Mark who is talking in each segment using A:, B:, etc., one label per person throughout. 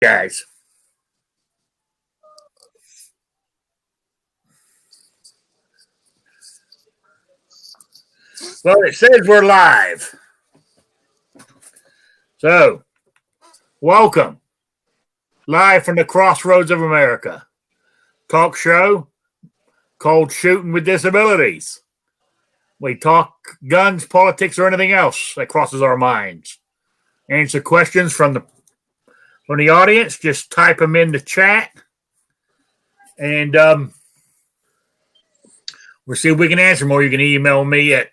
A: Guys. Well, it says we're live. So, welcome. Live from the crossroads of America. Talk show called Shooting with Disabilities. We talk guns, politics, or anything else that crosses our minds. Answer questions from the audience. Just type them in the chat. And we'll see if we can answer them, or you can email me at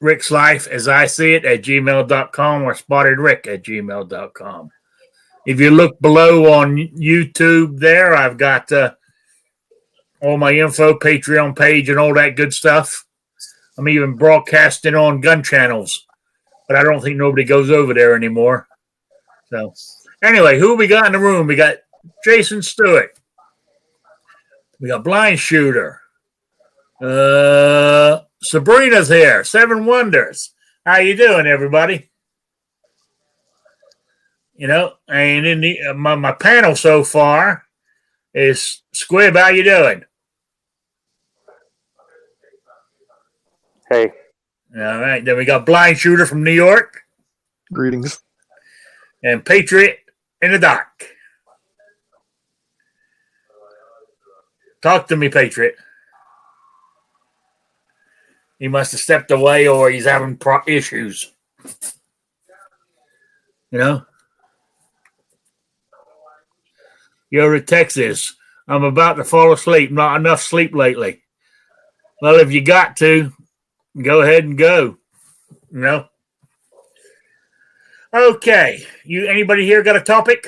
A: Rickslifeasiseeit at gmail.com or spottedrick@gmail.com. If you look below on YouTube there, I've got all my info, Patreon page, and all that good stuff. I'm even broadcasting on gun channels, but I don't think nobody goes over there anymore. So, anyway, who we got in the room? We got Jason Stewart. We got Blind Shooter. Sabrina's here. Seven Wonders. How you doing, everybody? You know, and in the my panel so far is Squib. How you doing?
B: Hey.
A: All right. Then we got Blind Shooter from New York.
C: Greetings.
A: And Patriot in the dark. Talk to me, Patriot. He must have stepped away, or he's having issues. You know? Your text is, I'm about to fall asleep. Not enough sleep lately. Well, if you got to, go ahead and go. You know? Okay. Anybody here got a topic?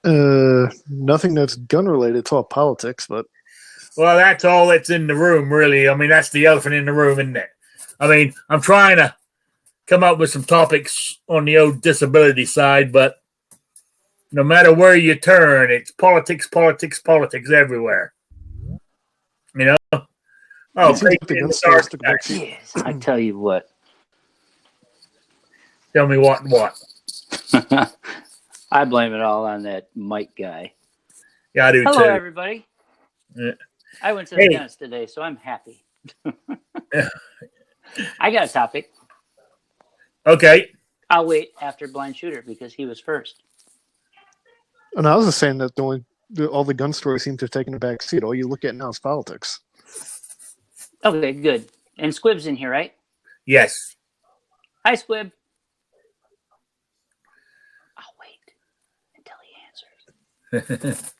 C: Nothing that's gun related. It's all politics, but
A: well, that's all that's in the room, really. I mean, that's the elephant in the room, isn't it? I mean, I'm trying to come up with some topics on the old disability side, but no matter where you turn, it's politics, politics, politics everywhere. You know? Oh,
D: yes, I tell you what.
A: Tell me what and what.
D: I blame it all on that Mike guy.
A: Yeah, I do.
D: Hello,
A: too.
D: everybody.
A: Yeah.
D: I went to the dentist today, so I'm happy. I got a topic.
A: Okay.
D: I'll wait after Blind Shooter because he was first.
C: And I was just saying that all the gun stories seem to have taken a back seat. All you look at now is politics.
D: Okay, good. And Squib's in here, right?
A: Yes.
D: Hi, Squib. I'll wait until he answers.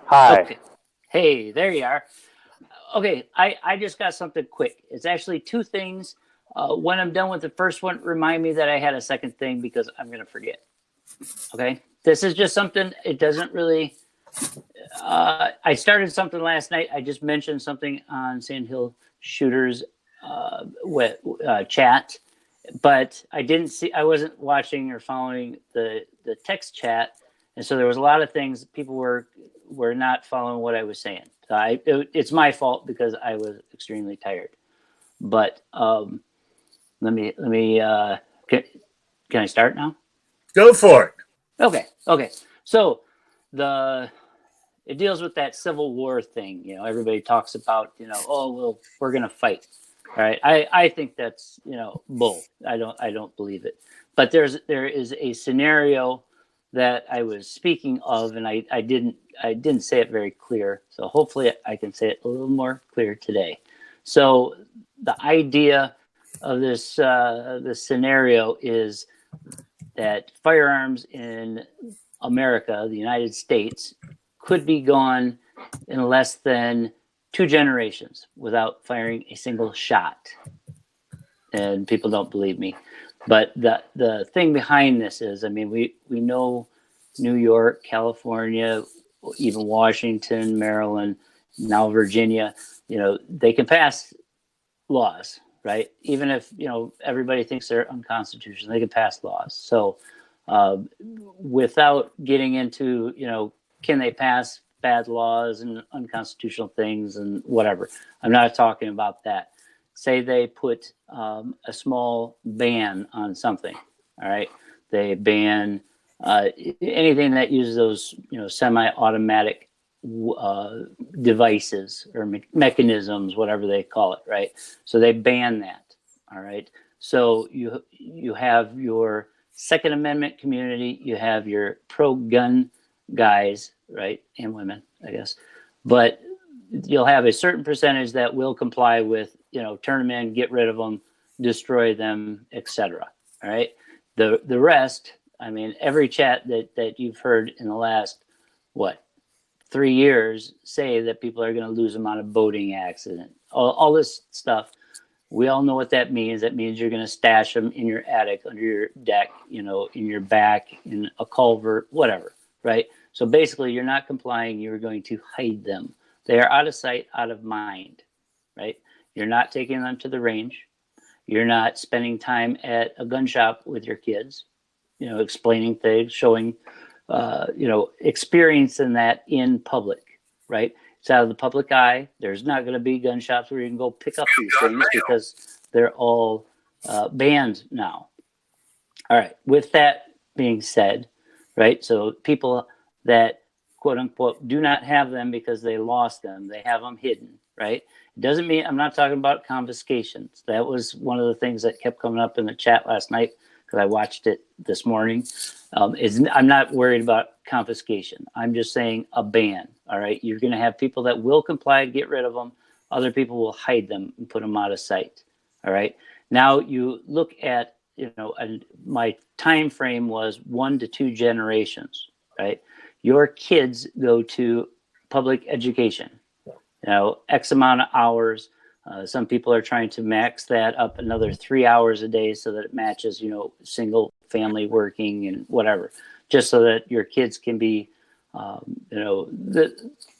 B: Hi.
D: Okay. Hey, there you are. Okay, I just got something quick. It's actually two things. When I'm done with the first one, remind me that I had a second thing because I'm going to forget. Okay? This is just something, it doesn't really... I started something last night. I just mentioned something on Sand Hill Shooters chat, but I wasn't watching or following the text chat, and so there was a lot of things people were not following what I was saying. So it's my fault because I was extremely tired. But let me can I start now?
A: Go for it.
D: Okay. So it deals with that Civil War thing. You know, everybody talks about, oh, well, we're going to fight. All right. I think that's, bull. I don't believe it. But there is a scenario that I was speaking of, and I didn't say it very clear. So hopefully I can say it a little more clear today. So the idea of this scenario is that firearms in America, the United States, could be gone in less than 2 generations without firing a single shot. And people don't believe me. But the thing behind this is, I mean, we know New York, California, even Washington, Maryland, now Virginia, they can pass laws, right? Even if, everybody thinks they're unconstitutional, they can pass laws. So without getting into, can they pass bad laws and unconstitutional things and whatever? I'm not talking about that. Say they put a small ban on something, all right? They ban anything that uses those, semi-automatic devices or mechanisms, whatever they call it, right? So they ban that. All right. So you have your Second Amendment community, you have your pro-gun guys, right, and women, I guess, but you'll have a certain percentage that will comply with, turn them in, get rid of them, destroy them, etc. All right. The rest, I mean, every chat that you've heard in the last 3 years say that people are going to lose them on a boating accident. All this stuff. We all know what that means. That means you're going to stash them in your attic, under your deck, in your back, in a culvert, whatever, right? So basically, you're not complying. You're going to hide them. They are out of sight, out of mind, right? You're not taking them to the range. You're not spending time at a gun shop with your kids, explaining things, showing, experiencing that in public, right? It's out of the public eye. There's not going to be gun shops where you can go pick up these things because they're all banned now. All right. With that being said, right? So people that quote unquote do not have them because they lost them, they have them hidden, right? It doesn't mean I'm not talking about confiscations. That was one of the things that kept coming up in the chat last night because I watched it this morning. I'm not worried about confiscation. I'm just saying a ban. All right. You're going to have people that will comply to get rid of them. Other people will hide them and put them out of sight. All right. Now you look at, and my time frame was 1 to 2 generations, right? Your kids go to public education, X amount of hours. Some people are trying to max that up another 3 hours a day so that it matches, single family working and whatever, just so that your kids can be,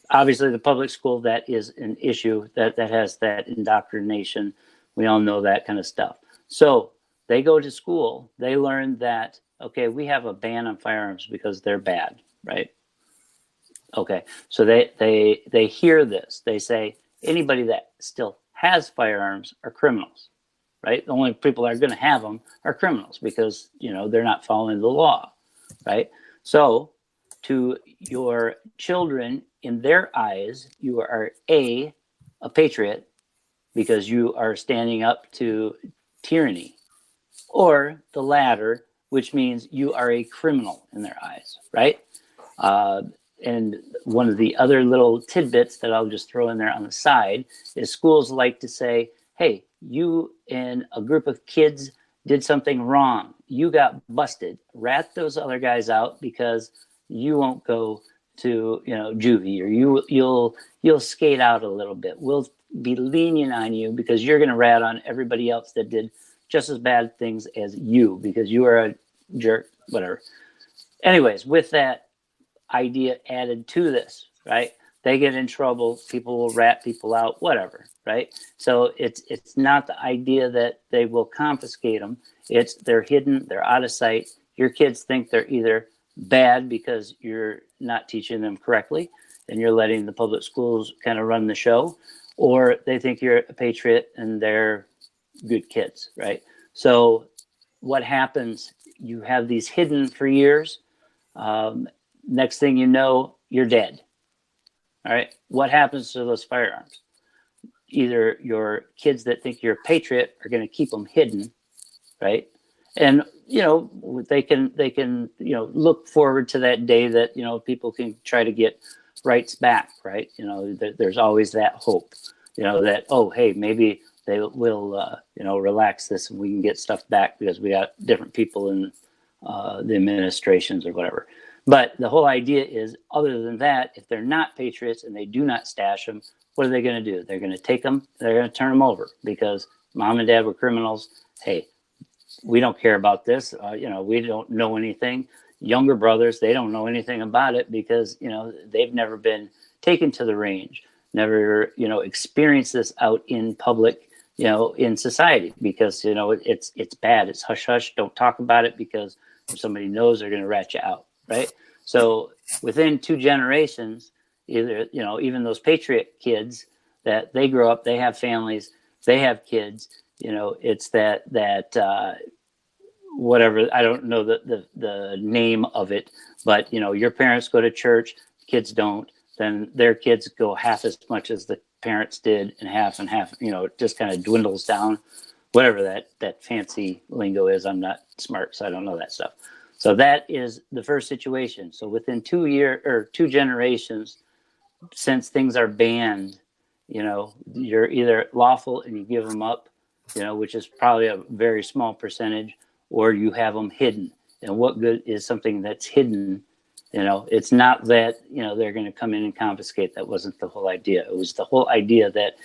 D: obviously the public school, that is an issue that has that indoctrination. We all know that kind of stuff. So they go to school, they learn that, okay, we have a ban on firearms because they're bad, right? Okay, so they hear this. They say anybody that still has firearms are criminals, right? The only people that are going to have them are criminals because, they're not following the law, right? So to your children, in their eyes, you are a patriot because you are standing up to tyranny, or the latter, which means you are a criminal in their eyes, right? And one of the other little tidbits that I'll just throw in there on the side is schools like to say, hey, you and a group of kids did something wrong. You got busted. Rat those other guys out because you won't go to, juvie, or you'll skate out a little bit. We'll be lenient on you because you're going to rat on everybody else that did just as bad things as you because you are a jerk, whatever. Anyways, with that idea added to this, right? They get in trouble, people will rat people out, whatever, right? So it's not the idea that they will confiscate them. It's they're hidden, they're out of sight. Your kids think they're either bad because you're not teaching them correctly and you're letting the public schools kind of run the show, or they think you're a patriot and they're good kids, right? So what happens, you have these hidden for years. Next thing you know, you're dead. All right. What happens to those firearms? Either your kids that think you're a patriot are going to keep them hidden, right? And they can look forward to that day that people can try to get rights back, right? There's always that hope, that hey, maybe they will relax this and we can get stuff back because we got different people in the administrations or whatever. But the whole idea is, other than that, if they're not patriots and they do not stash them, what are they going to do? They're going to take them, they're going to turn them over because mom and dad were criminals. Hey, we don't care about this. We don't know anything. Younger brothers, they don't know anything about it because, they've never been taken to the range, never, experienced this out in public, in society because, it's bad. It's hush hush. Don't talk about it because if somebody knows, they're going to rat you out. Right. So within 2 generations, either, even those patriot kids that they grow up, they have families, they have kids, it's that whatever, I don't know the name of it, but your parents go to church, kids don't, then their kids go half as much as the parents did, and half, it just kind of dwindles down, whatever that fancy lingo is. I'm not smart, so I don't know that stuff. So that is the first situation. So within 2 generations, since things are banned, you're either lawful and you give them up, which is probably a very small percentage, or you have them hidden. And what good is something that's hidden? It's not that, they're going to come in and confiscate. That wasn't the whole idea. It was the whole idea that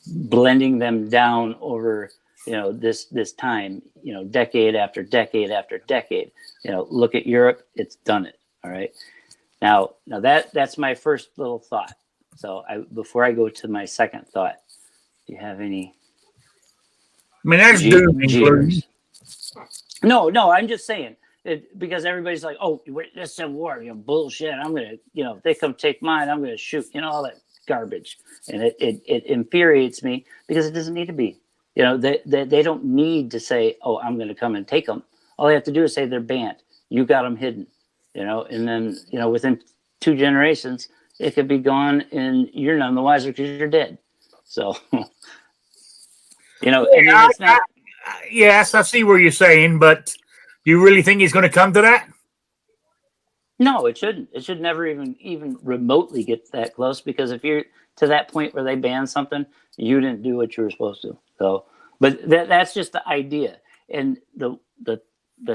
D: blending them down over, this time, decade after decade after decade, look at Europe, it's done it. All right. Now that's my first little thought. So before I go to my second thought, do you have any?
A: I mean, that's doom and gloom.
D: No, I'm just saying it, because everybody's like, oh, this Civil War, bullshit. I'm gonna, if they come take mine, I'm gonna shoot, all that garbage, and it infuriates me because it doesn't need to be. They don't need to say, oh, I'm gonna come and take them. All they have to do is say they're banned. You got them hidden, and then within 2 generations, it could be gone, and you're none the wiser because you're dead. So, it's not.
A: Yes, I see where you're saying, but do you really think he's going to come to that?
D: No, it shouldn't. It should never even remotely get that close, because if you're to that point where they ban something, you didn't do what you were supposed to. So, but that's just the idea. And the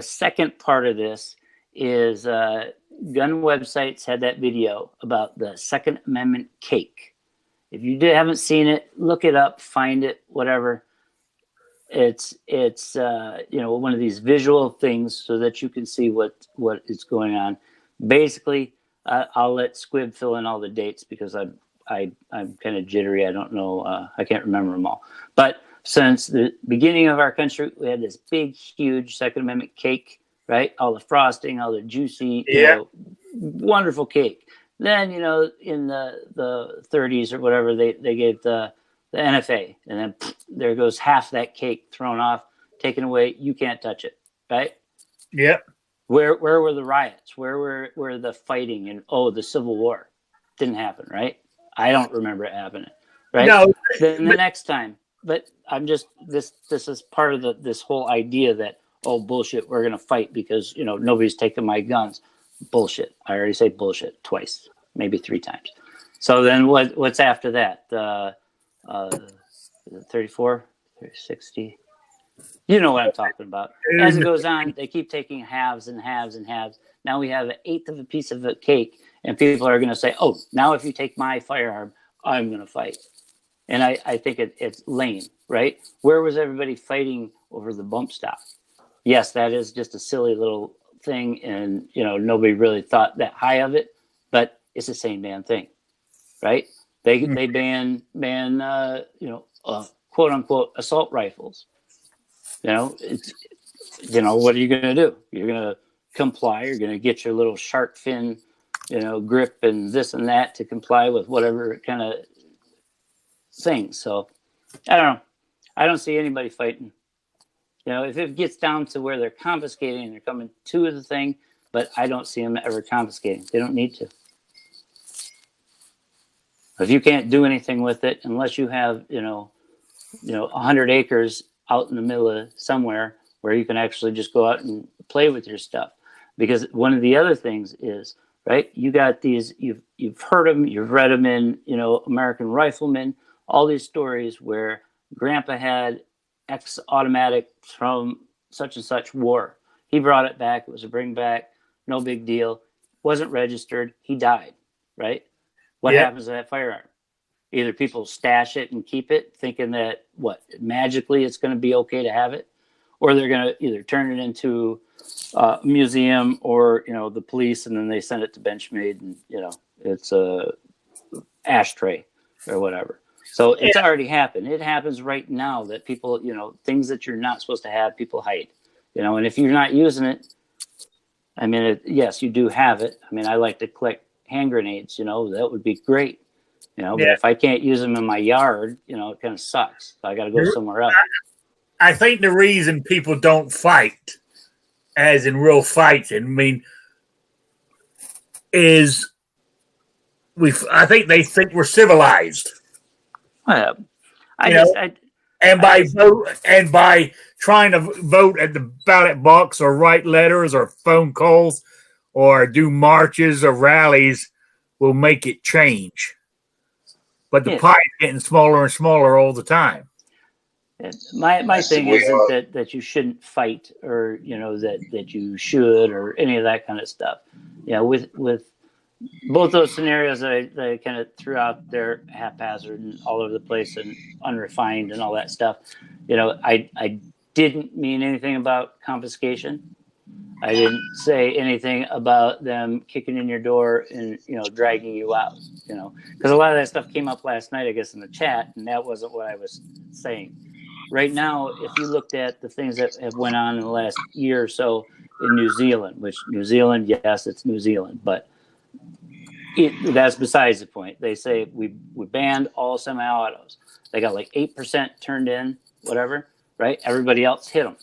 D: second part of this is gun websites had that video about the Second Amendment cake. If you haven't seen it, look it up, find it, whatever. It's one of these visual things so that you can see what is going on. Basically, I'll let Squib fill in all the dates because I'm kind of jittery. I don't know. I can't remember them all. But since the beginning of our country, we had this big, huge Second Amendment cake, right? All the frosting, all the juicy, wonderful cake. Then, in the 30s or whatever, they gave the NFA, and then there goes half that cake thrown off, taken away. You can't touch it, right?
A: Yep.
D: Where were the riots? Where were the fighting? And the Civil War didn't happen, right? I don't remember it happening, right?
A: No.
D: Then the next time, but I'm just this is part of this whole idea that bullshit, we're gonna fight because nobody's taking my guns. Bullshit. I already say bullshit twice, maybe 3 times. So then what's after that? 34, 60. You know what I'm talking about. As it goes on, they keep taking halves and halves and halves. Now we have 1/8 of a piece of a cake, and people are going to say, oh, now if you take my firearm, I'm going to fight. And I think it's lame, right? Where was everybody fighting over the bump stock? Yes, that is just a silly little thing, and nobody really thought that high of it, but it's the same damn thing, right? They ban quote unquote assault rifles. It's what are you going to do? You're going to comply. You're going to get your little shark fin, grip and this and that to comply with whatever kind of thing. So I don't know. I don't see anybody fighting. If it gets down to where they're confiscating, they're coming to the thing, but I don't see them ever confiscating. They don't need to. If you can't do anything with it, unless you have, 100 acres out in the middle of somewhere where you can actually just go out and play with your stuff. Because one of the other things is, right, you got these, you've heard them, you've read them in, American Rifleman, all these stories where Grandpa had X automatic from such and such war. He brought it back. It was a bring back, no big deal. Wasn't registered. He died, right? What happens to that firearm? Either people stash it and keep it, thinking that magically it's going to be okay to have it, or they're going to either turn it into a museum or the police, and then they send it to Benchmade, and it's a ashtray or whatever. So it's already happened. It happens right now that people, things that you're not supposed to have, people hide. And if you're not using it, I mean, yes, you do have it. I mean, I like to collect hand grenades. That would be great. But if I can't use them in my yard, it kind of sucks. So I got to go somewhere else.
A: I think the reason people don't fight, as in real fights, is I think they think we're civilized.
D: Well, I
A: You
D: just,
A: know,
D: I,
A: and
D: I just,
A: by trying to vote at the ballot box or write letters or phone calls or do marches or rallies will make it change. But the
D: Yeah.
A: pie is getting smaller and smaller all the time.
D: my thing isn't that you shouldn't fight, or that you should, or any of that kind of stuff. With both those scenarios that I kind of threw out there, haphazard and all over the place and unrefined and all that stuff. I didn't mean anything about confiscation. I didn't say anything about them kicking in your door and dragging you out. Because a lot of that stuff came up last night, I guess, in the chat, and that wasn't what I was saying. Right now, if you looked at the things that have went on in the last year or so in New Zealand, which New Zealand, yes, it's New Zealand, but that's besides the point. They say we banned all semi-autos. They got like 8% turned in, whatever, right? Everybody else hit them.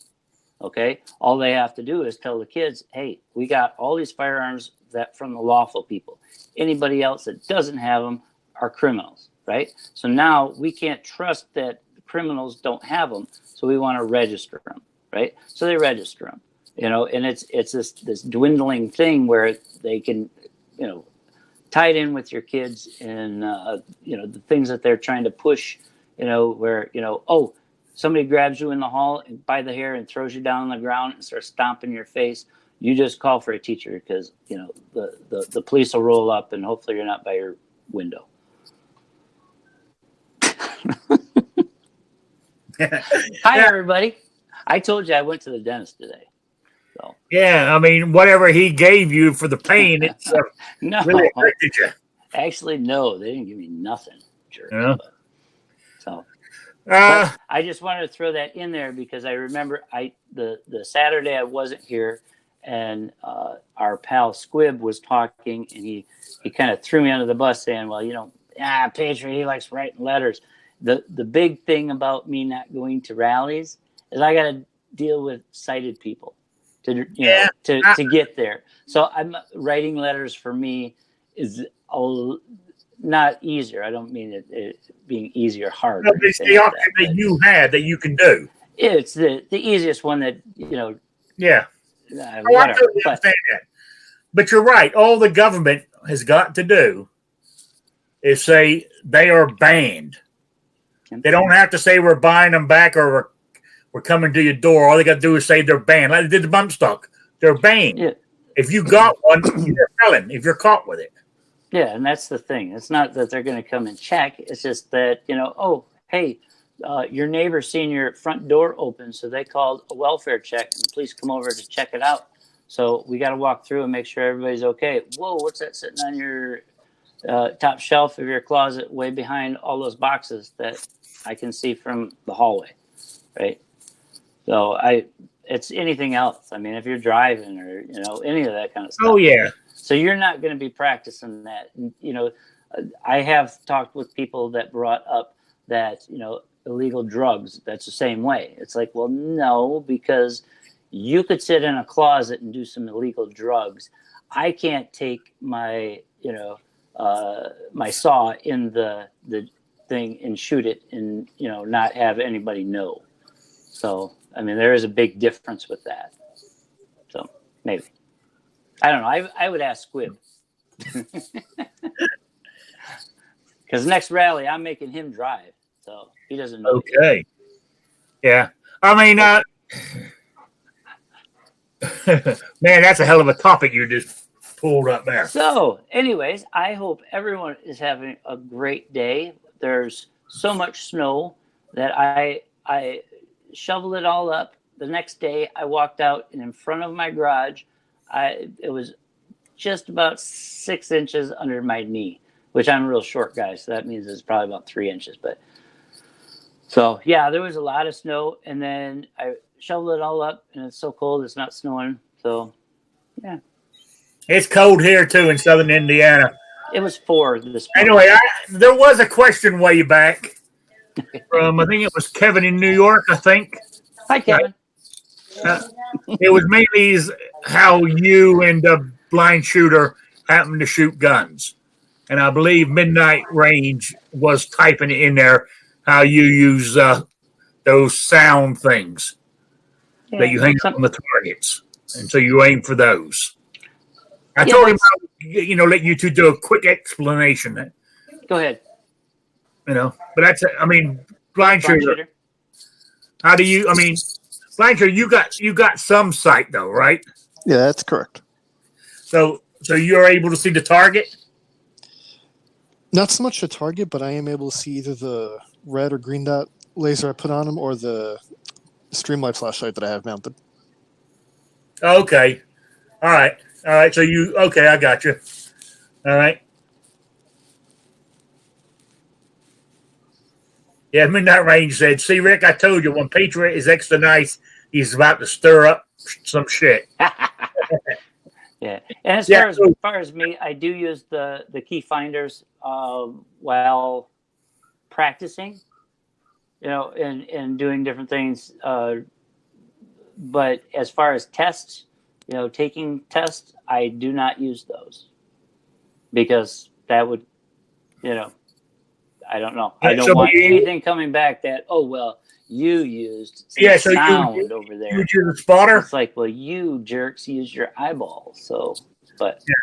D: Okay, all they have to do is tell the kids, hey, we got all these firearms that from the lawful people. Anybody else that doesn't have them are criminals, right? So now we can't trust that criminals don't have them, so we want to register them, right? So they register them, and it's this dwindling thing where they can, tie it in with your kids and the things that they're trying to push, where somebody grabs you in the hall and by the hair and throws you down on the ground and starts stomping your face. You just call for a teacher because the police will roll up and hopefully you're not by your window. Hi everybody! I told you I went to the dentist today. So
A: yeah, whatever he gave you for the pain, it's
D: no,
A: really affected you.
D: Actually, no, they didn't give me nothing. Jerks,
A: Yeah.
D: So. But I just wanted to throw that in there because I remember the Saturday I wasn't here, and our pal Squib was talking, and he kind of threw me under the bus saying, well, Patriot, he likes writing letters. The big thing about me not going to rallies is I got to deal with sighted people to get there. So I'm writing letters for me is not easier. I don't mean it being easier or hard.
A: No, it's the option that you had that you can do.
D: It's the easiest one that
A: Yeah.
D: Whatever.
A: I totally understand that. But you're right. All the government has got to do is say they are banned. They don't have to say we're buying them back or we're coming to your door. All they got to do is say they're banned. Like they did the bump stock. They're banned. Yeah. If you got one, you're a felon if you're caught with it.
D: Yeah, and that's the thing. It's not that they're going to come and check. It's just that, hey, your neighbor's seen your front door open, so they called a welfare check, and the police come over to check it out. So we got to walk through and make sure everybody's okay. Whoa, what's that sitting on your top shelf of your closet way behind all those boxes that I can see from the hallway, right? So it's anything else. If you're driving or, any of that kind of stuff.
A: Oh, yeah.
D: So you're not going to be practicing that. And, I have talked with people that brought up that, illegal drugs, that's the same way. It's like, well, no, because you could sit in a closet and do some illegal drugs. I can't take my, my saw in the thing and shoot it and, not have anybody know. So, there is a big difference with that. So maybe. I don't know. I would ask Squib. Because next rally, I'm making him drive. So he doesn't know.
A: Okay. Yeah. Man, that's a hell of a topic you just pulled up there.
D: So, anyways, I hope everyone is having a great day. There's so much snow that I shoveled it all up. The next day, I walked out and in front of my garage, it was just about 6 inches under my knee, which I'm a real short guy, so that means it's probably about 3 inches. But so yeah, there was a lot of snow, and then I shoveled it all up, and it's so cold it's not snowing. So yeah,
A: it's cold here too in southern Indiana.
D: It was 4 this morning.
A: Anyway, there was a question way back from I think it was Kevin in New York. I think
D: Hi, Kevin.
A: It was mainly how you and the blind shooter happened to shoot guns. And I believe Midnight Range was typing it in there how you use those sound things that you hang up on the targets. And so you aim for those. I told him, let you two do a quick explanation.
D: Go ahead.
A: But that's, blind shooter. How do you, blind shooter, you got some sight though, right?
C: Yeah, that's correct.
A: So you're able to see the target?
C: Not so much the target, but I am able to see either the red or green dot laser I put on him or the Streamlight flashlight that I have mounted.
A: Okay. All right. So I got you. All right. Yeah, Midnight Range said, "See, Rick, I told you when Patriot is extra nice, he's about to stir up some shit."
D: Yeah, and as far as me, I do use the key finders while practicing, and doing different things. But as far as tests, taking tests, I do not use those because that would, I don't know. I don't want anything coming back that, you used sound over there.
A: You use a spotter?
D: It's like, well, you jerks use your eyeballs. So, but.
A: Yeah.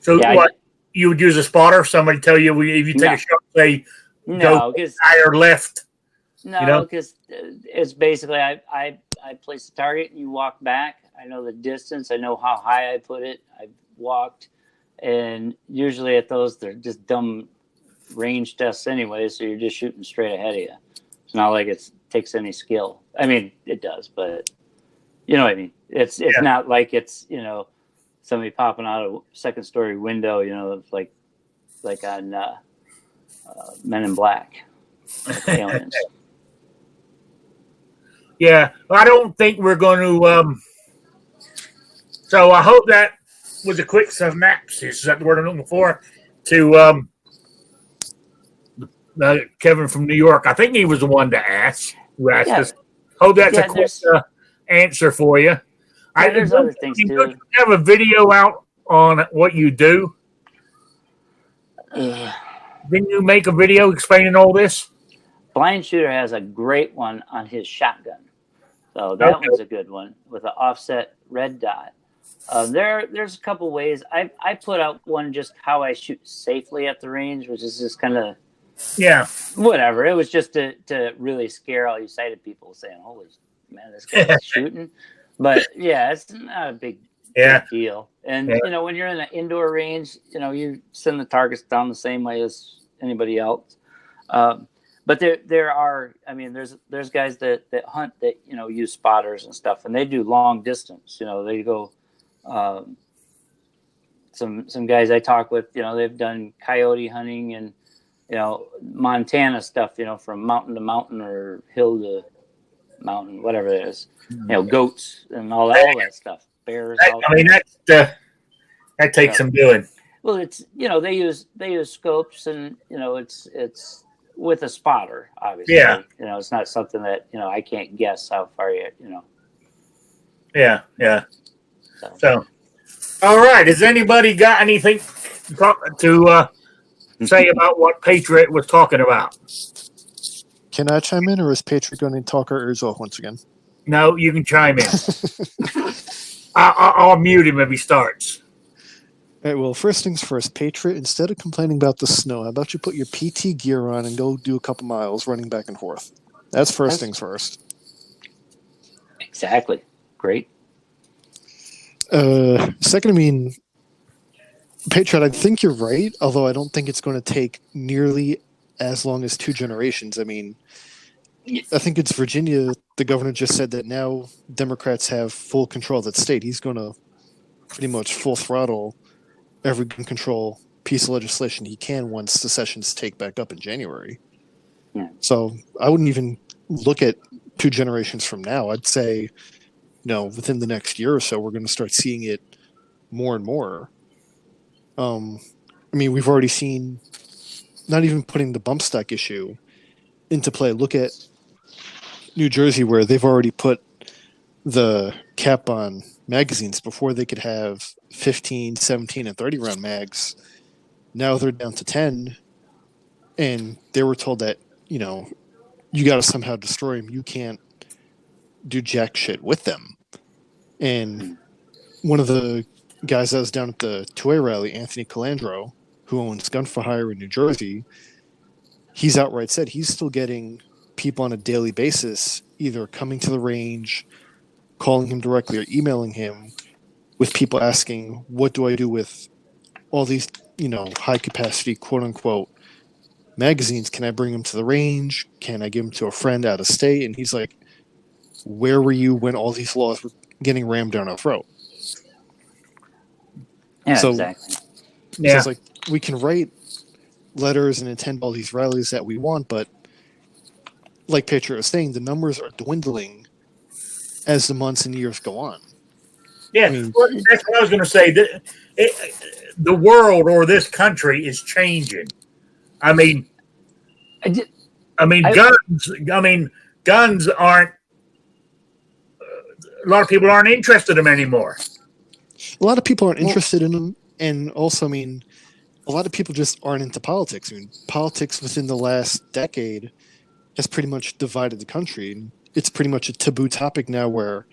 A: So what? You would use a spotter? Somebody tell you if you take a shot, say, go higher left?
D: No, because it's basically, I place the target and you walk back. I know the distance. I know how high I put it. I've walked. And usually at those, they're just dumb range tests anyway, so you're just shooting straight ahead of you. It's not like it takes any skill. I mean, it does, but you know what I mean. It's not like it's somebody popping out a second story window. Like on Men in Black, aliens.
A: Yeah, I don't think we're going to. So I hope that was a quick synopsis. Is that the word I'm looking for? To Kevin from New York. I think he was the one to ask. Who asked us. Hope that's a quick answer for you.
D: There's other things too.
A: You have a video out on what you do. Didn't you make a video explaining all this?
D: Blind Shooter has a great one on his shotgun. So that one's a good one with an offset red dot. There's a couple ways. I put out one just how I shoot safely at the range, which is just kind of whatever. It was just to really scare all you sighted people, saying, "Holy man, this guy's shooting." But it's not a big deal. And when you're in an indoor range, you send the targets down the same way as anybody else. But there are, there's guys that hunt that use spotters and stuff, and they do long distance. They go. Some guys I talk with, they've done coyote hunting and Montana stuff, from mountain to mountain or hill to mountain, whatever it is. Goats and all that stuff. Bears.
A: That takes some doing.
D: Well, it's they use scopes and it's with a spotter, obviously.
A: Yeah.
D: It's not something that I can't guess how far you.
A: Yeah. So, all right. Has anybody got anything to say about what Patriot was talking about?
C: Can I chime in, or is Patriot going to talk our ears off once again?
A: No, you can chime in. I'll mute him if he starts.
C: All right, well, first things first, Patriot, instead of complaining about the snow, how about you put your PT gear on and go do a couple miles running back and forth? That's first things first.
D: Exactly. Great.
C: Second, Patriot, I think you're right, although I don't think it's going to take nearly as long as 2 generations. I think it's Virginia. The governor just said that now Democrats have full control of that state. He's going to pretty much full throttle every gun control piece of legislation he can once the sessions take back up in January.
D: Yeah.
C: So I wouldn't even look at 2 generations from now. I'd say, within the next year or so, we're going to start seeing it more and more. We've already seen, not even putting the bump stock issue into play. Look at New Jersey, where they've already put the cap on magazines. Before they could have 15, 17, and 30 round mags. Now they're down to 10, and they were told that, you got to somehow destroy them. You can't do jack shit with them. And one of the guys that was down at the 2A rally, Anthony Calandro, who owns Gun for Hire in New Jersey, he's outright said he's still getting people on a daily basis either coming to the range, calling him directly, or emailing him with people asking, what do I do with all these, high capacity, quote unquote, magazines? Can I bring them to the range? Can I give them to a friend out of state? And he's like, where were you when all these laws were getting rammed down our throat?
D: Yeah,
C: So,
D: exactly.
C: So
A: Yeah.
C: it's like we can write letters and attend all these rallies that we want, but like Patriot was saying, the numbers are dwindling as the months and years go on.
A: Yeah,
C: I mean,
A: that's what I was going to say. The world or this country is changing. I mean, guns aren't. A lot of people aren't interested in them anymore.
C: A lot of people aren't interested in them, and also, a lot of people just aren't into politics. Politics within the last decade has pretty much divided the country. It's pretty much a taboo topic now where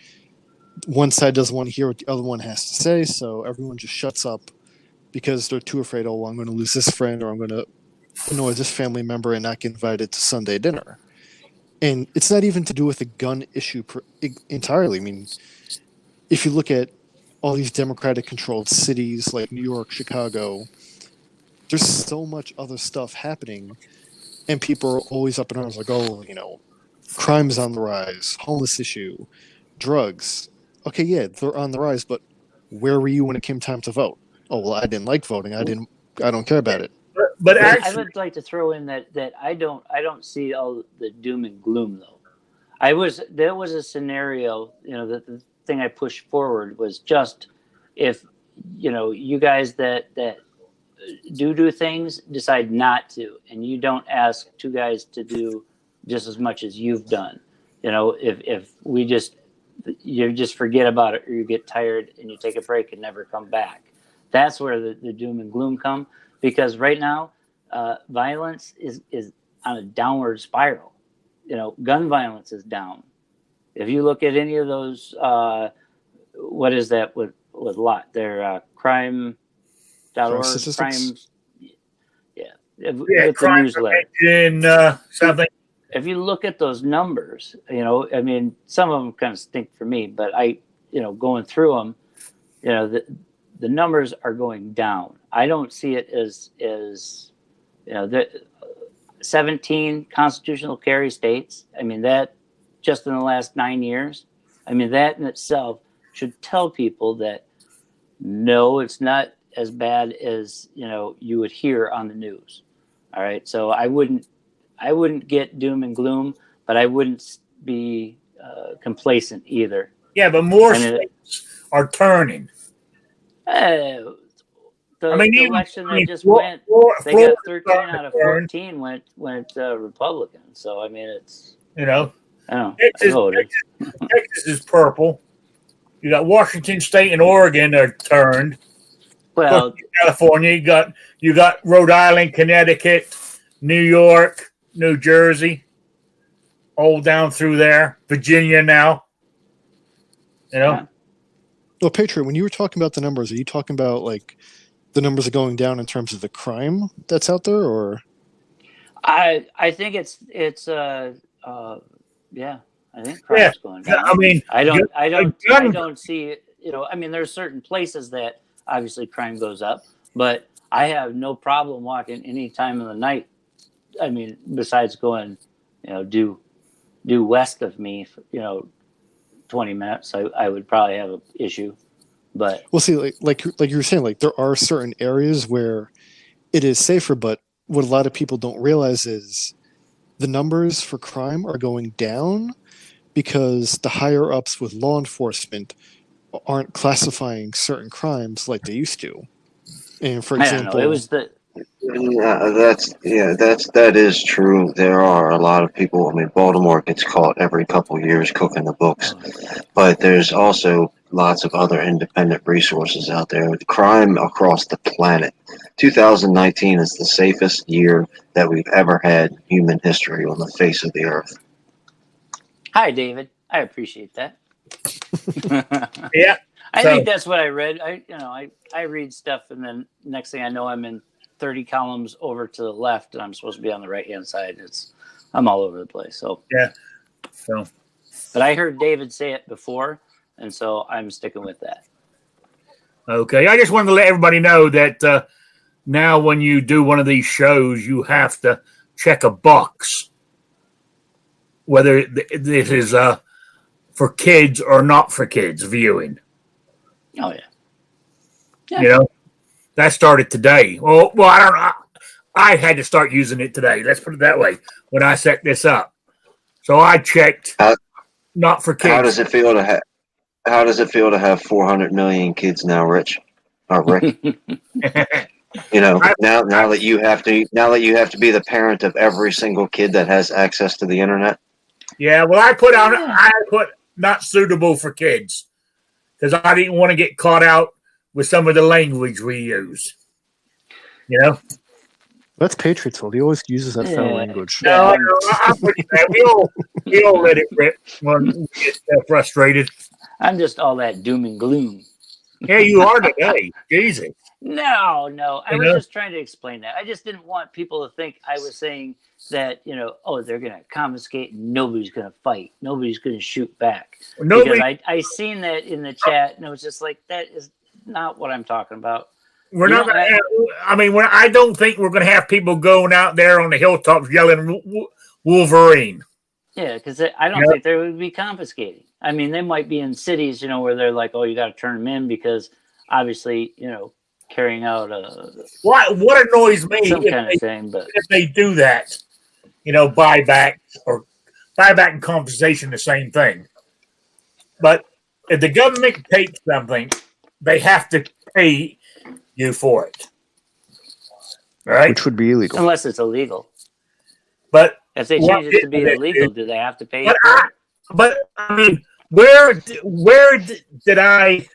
C: one side doesn't want to hear what the other one has to say, so everyone just shuts up because they're too afraid, I'm going to lose this friend, or I'm going to annoy this family member and not get invited to Sunday dinner. And it's not even to do with the gun issue entirely. If you look at all these Democratic-controlled cities like New York, Chicago, there's so much other stuff happening, and people are always up in arms like, crime is on the rise, homeless issue, drugs. Okay, yeah, they're on the rise, but where were you when it came time to vote? Oh, well, I didn't like voting. I don't care about it.
A: But
D: I would like to throw in that I don't see all the doom and gloom though. There was a scenario, the thing I pushed forward was just if you guys that do things decide not to, and you don't ask two guys to do just as much as you've done. If you just forget about it, or you get tired and you take a break and never come back. That's where the doom and gloom come, because right now violence is on a downward spiral. Gun violence is down. If you look at any of those, what is that with lot? They're crime.org, crimes. Yeah, with the newsletter.
A: Something.
D: If you look at those numbers, some of them kind of stink for me, but going through them, the numbers are going down. I don't see it as the 17 constitutional carry states. That just in the last 9 years, that in itself should tell people that no, it's not as bad as you would hear on the news. All right, so I wouldn't get doom and gloom, but I wouldn't be complacent either.
A: Yeah, but more states are turning.
D: The election that just went, they got 13 out of 14 went Republican. So it's
A: Texas is purple. You got Washington State and Oregon are turned.
D: Well,
A: California, you got Rhode Island, Connecticut, New York, New Jersey, all down through there. Virginia now.
C: Well, Patriot, when you were talking about the numbers, are you talking about like the numbers are going down in terms of the crime that's out there, or?
D: I think it's I think crime's going down. I don't see there's certain places that obviously crime goes up, but I have no problem walking any time of the night. Besides going, due west of me, 20 minutes, I would probably have an issue. But
C: well, see, like you were saying, like there are certain areas where it is safer, but what a lot of people don't realize is the numbers for crime are going down because the higher ups with law enforcement aren't classifying certain crimes like they used to. And for example,
D: it was
E: That is true. There are a lot of people. I mean, Baltimore gets caught every couple years cooking the books, but there's also lots of other independent resources out there. The crime across the planet. 2019 is the safest year that we've ever had in human history on the face of the earth.
D: Hi, David. I appreciate that.
A: Yeah.
D: I
A: So-
D: think that's what I read. I read stuff, and then next thing I know, I'm in 30 columns over to the left, and I'm supposed to be on the right hand side. I'm all over the place. So
A: Yeah. So
D: but I heard David say it before, and so I'm sticking with that.
A: okay, I just wanted to let everybody know that now when you do one of these shows, you have to check a box whether this is for kids or not for kids viewing.
D: Oh yeah. Yeah.
A: You know, that started today. Well, I don't know. I had to start using it today. Let's put it that way. When I set this up, so I checked not for kids.
E: How does it feel to have? How does it feel to have 400 million kids now, Rich? Or Rick? You know, now that you have to be the parent of every single kid that has access to the internet.
A: Yeah, well, I put not suitable for kids because I didn't want to get caught out with some of the language we use. You know,
C: That's Patriots' fault. He always uses that foul language.
A: no, I'm pretty bad. We all let it rip when we get frustrated.
D: I'm just all that doom and gloom.
A: Yeah, you are today. Jesus.
D: No. I
A: You
D: was
A: know?
D: just trying to explain that. I just didn't want people to think I was saying that, they're going to confiscate and nobody's going to fight. Nobody's going to shoot back.
A: Nobody.
D: Because I seen that in the chat, and it was just like, that is not what I'm talking about.
A: We're
D: You
A: not
D: know,
A: going to have. I mean, I don't think we're going to have people going out there on the hilltops yelling Wolverine.
D: Yeah, because I don't think they would be confiscating. I mean, they might be in cities, where they're like, oh, you got to turn them in because obviously, carrying out
A: What annoys me
D: some kind of thing. But
A: if they do that, buyback and compensation, the same thing. But if the government takes something, they have to pay you for it, right?
C: Which would be illegal.
D: unless it's illegal.
A: But
D: If they change it to be illegal, do they have to pay?
A: But I mean, where did I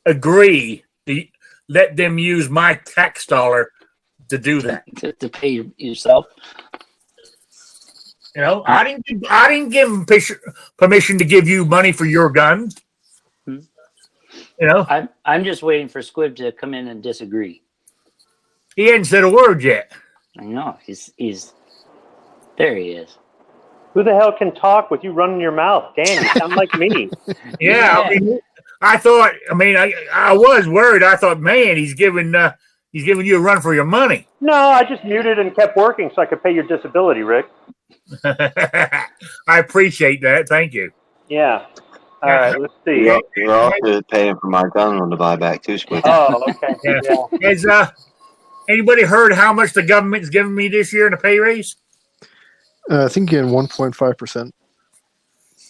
A: agree to let them use my tax dollar to do that?
D: To pay yourself?
A: I didn't give them permission to give you money for your gun.
D: I'm just waiting for Squib to come in and disagree.
A: He hadn't said a word yet.
D: I know he's there. He is.
B: Who the hell can talk with you running your mouth? Dan, you sound like me.
A: Yeah. I thought. I was worried. I thought, man, he's giving you a run for your money.
B: No, I just muted and kept working so I could pay your disability, Rick.
A: I appreciate that. Thank you.
B: Yeah. All right, let's see.
E: You're also paying for my gun on the buyback too, Squid.
B: Oh, okay.
A: Yeah. Has anybody heard how much the government's giving me this year in a pay raise?
C: I think again 1.5%.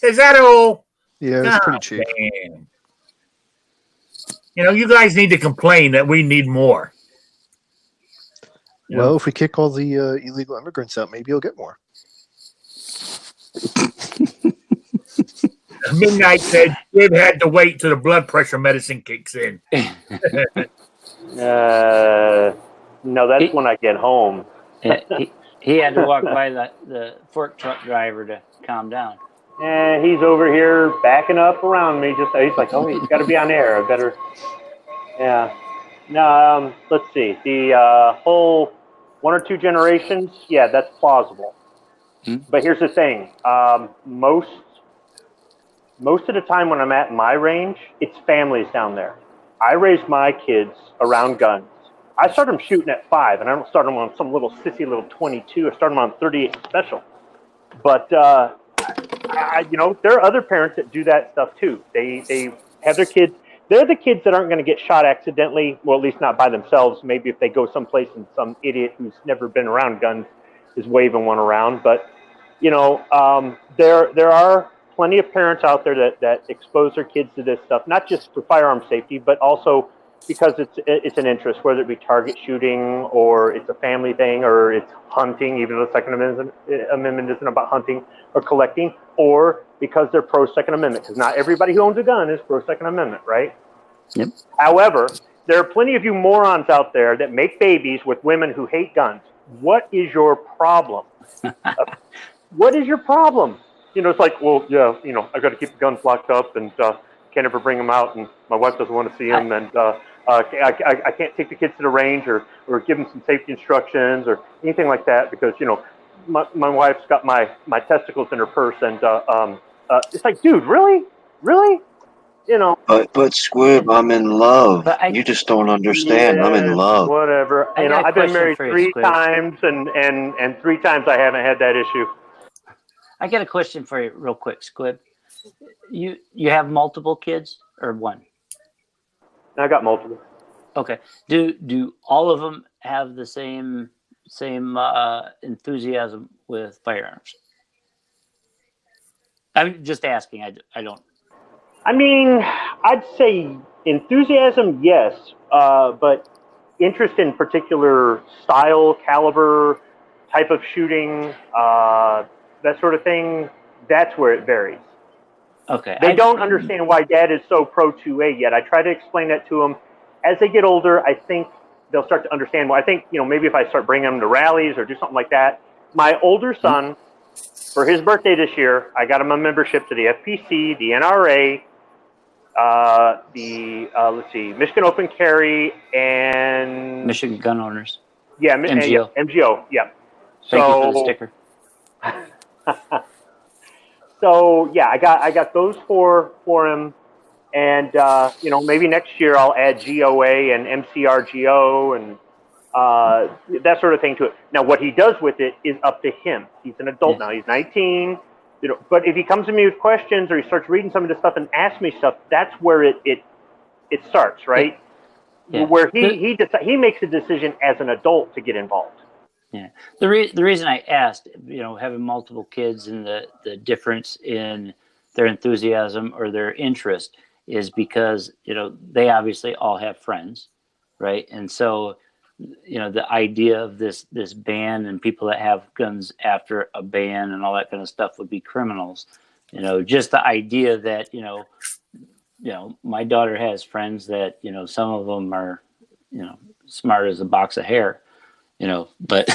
A: Is that all?
C: Yeah, it's pretty cheap.
A: Man. You guys need to complain that we need more.
C: Well, if we kick all the illegal immigrants out, maybe you'll get more.
A: Midnight said we've had to wait till the blood pressure medicine kicks in.
B: No, that's when I get home.
D: He had to walk by the fork truck driver to calm down.
B: And he's over here backing up around me. He's like, oh, he's got to be on air. I better. Yeah. No, let's see. The whole 1 or 2 generations, yeah, that's plausible. But here's the thing. Most of the time when I'm at my range, it's families down there. I raised my kids around guns. I started them shooting at 5, and I don't start them on some little sissy little 22. I started them on 38 special. But there are other parents that do that stuff too. They have their kids. They're the kids that aren't going to get shot accidentally. Well, at least not by themselves. Maybe if they go someplace and some idiot who's never been around guns is waving one around. But there are plenty of parents out there that expose their kids to this stuff, not just for firearm safety, but also because it's an interest, whether it be target shooting or it's a family thing or it's hunting, even though the Second Amendment isn't about hunting or collecting, or because they're pro-Second Amendment, because not everybody who owns a gun is pro-Second Amendment, right?
D: Yep.
B: However, there are plenty of you morons out there that make babies with women who hate guns. What is your problem? What is your problem? It's like, well, yeah, I've got to keep the guns locked up and can't ever bring them out, and my wife doesn't want to see them, and I can't take the kids to the range or give them some safety instructions or anything like that because, my wife's got my testicles in her purse, and it's like, dude, really?
E: But Squib, I'm in love.
D: But
E: You just don't understand. I'm in love.
B: Whatever.
D: I got a
B: I've been
D: question
B: married
D: for you,
B: 3
D: Squib.
B: times, and 3 times I haven't had that issue.
D: I got a question for you, real quick, Squib. You have multiple kids or one?
B: I got multiple.
D: Okay. Do all of them have the same enthusiasm with firearms? I'm just asking. I don't.
B: I mean, I'd say enthusiasm, yes, but interest in particular style, caliber, type of shooting, that sort of thing, that's where it varies.
D: Okay.
B: They don't understand why Dad is so pro 2A yet. I try to explain that to them. As they get older, I think they'll start to understand why. I think, maybe if I start bringing them to rallies or do something like that. My older son, for his birthday this year, I got him a membership to the FPC, the NRA, let's see, Michigan Open Carry, and
D: Michigan Gun Owners.
B: Yeah,
D: MGO.
B: MGO, yeah.
D: Thank you for the sticker.
B: So yeah, I got those for him, and maybe next year I'll add GOA and MCRGO and that sort of thing to it. Now, what he does with it is up to him. He's an adult now. He's 19. But if he comes to me with questions or he starts reading some of this stuff and asks me stuff, that's where it starts, right?
D: Yeah.
B: Where he makes a decision as an adult to get involved.
D: Yeah. The reason I asked, having multiple kids and the difference in their enthusiasm or their interest is because, they obviously all have friends, right? And so, the idea of this ban and people that have guns after a ban and all that kind of stuff would be criminals. Just the idea that, my daughter has friends that, some of them are, smart as a box of hair. But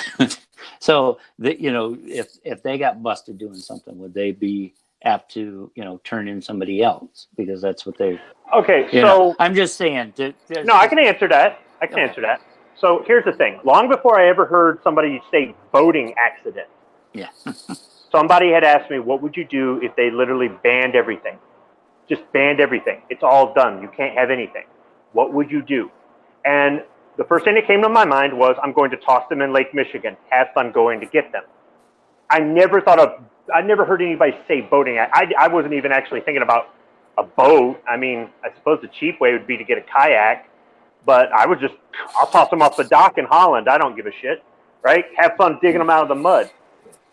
D: so if they got busted doing something, would they be apt to, turn in somebody else because that's what they?
B: Okay, so
D: I'm just saying.
B: No, I can answer that. Answer that. So here's the thing. Long before I ever heard somebody say boating accident,
D: yeah,
B: somebody had asked me, what would you do if they literally banned everything? Just banned everything. It's all done. You can't have anything. What would you do? And the first thing that came to my mind was, I'm going to toss them in Lake Michigan. Have fun going to get them. I never heard anybody say boating. I wasn't even actually thinking about a boat. I mean, I suppose the cheap way would be to get a kayak, but I'll toss them off the dock in Holland. I don't give a shit, right? Have fun digging them out of the mud.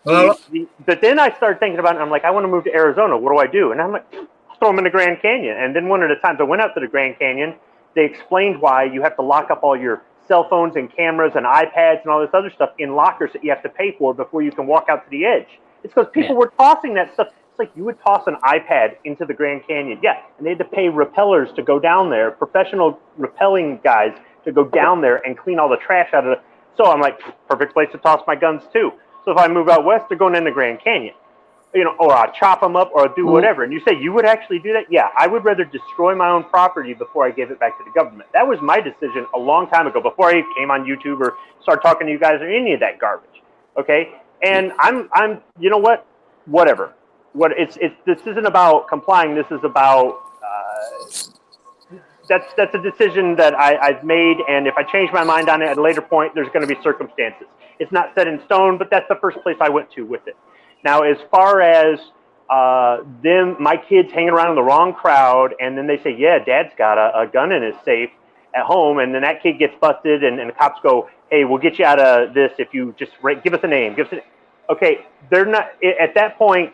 A: Well,
B: But then I started thinking about it, and I'm like, I want to move to Arizona. What do I do? And I'm like, I'll throw them in the Grand Canyon. And then one of the times I went out to the Grand Canyon, they explained why you have to lock up all your cell phones and cameras and iPads and all this other stuff in lockers that you have to pay for before you can walk out to the edge. It's because people were tossing that stuff. It's like you would toss an iPad into the Grand Canyon. Yeah, and they had to pay rappellers to go down there, professional rappelling guys to go down there and clean all the trash out of it. So I'm like, perfect place to toss my guns too. So if I move out west, they're going in the Grand Canyon. Or I'll chop them up or I'll do whatever. And you say you would actually do that? Yeah, I would rather destroy my own property before I gave it back to the government. That was my decision a long time ago, before I came on YouTube or started talking to you guys or any of that garbage. Okay? And I'm you know what? Whatever. This isn't about complying. This is about that's a decision that I've made, and if I change my mind on it at a later point, there's going to be circumstances. It's not set in stone, but that's the first place I went to with it. Now, as far as my kids hanging around in the wrong crowd, and then they say, yeah, Dad's got a gun in his safe at home, and then that kid gets busted, and the cops go, hey, we'll get you out of this if you just give us a name. Okay, they're not, at that point,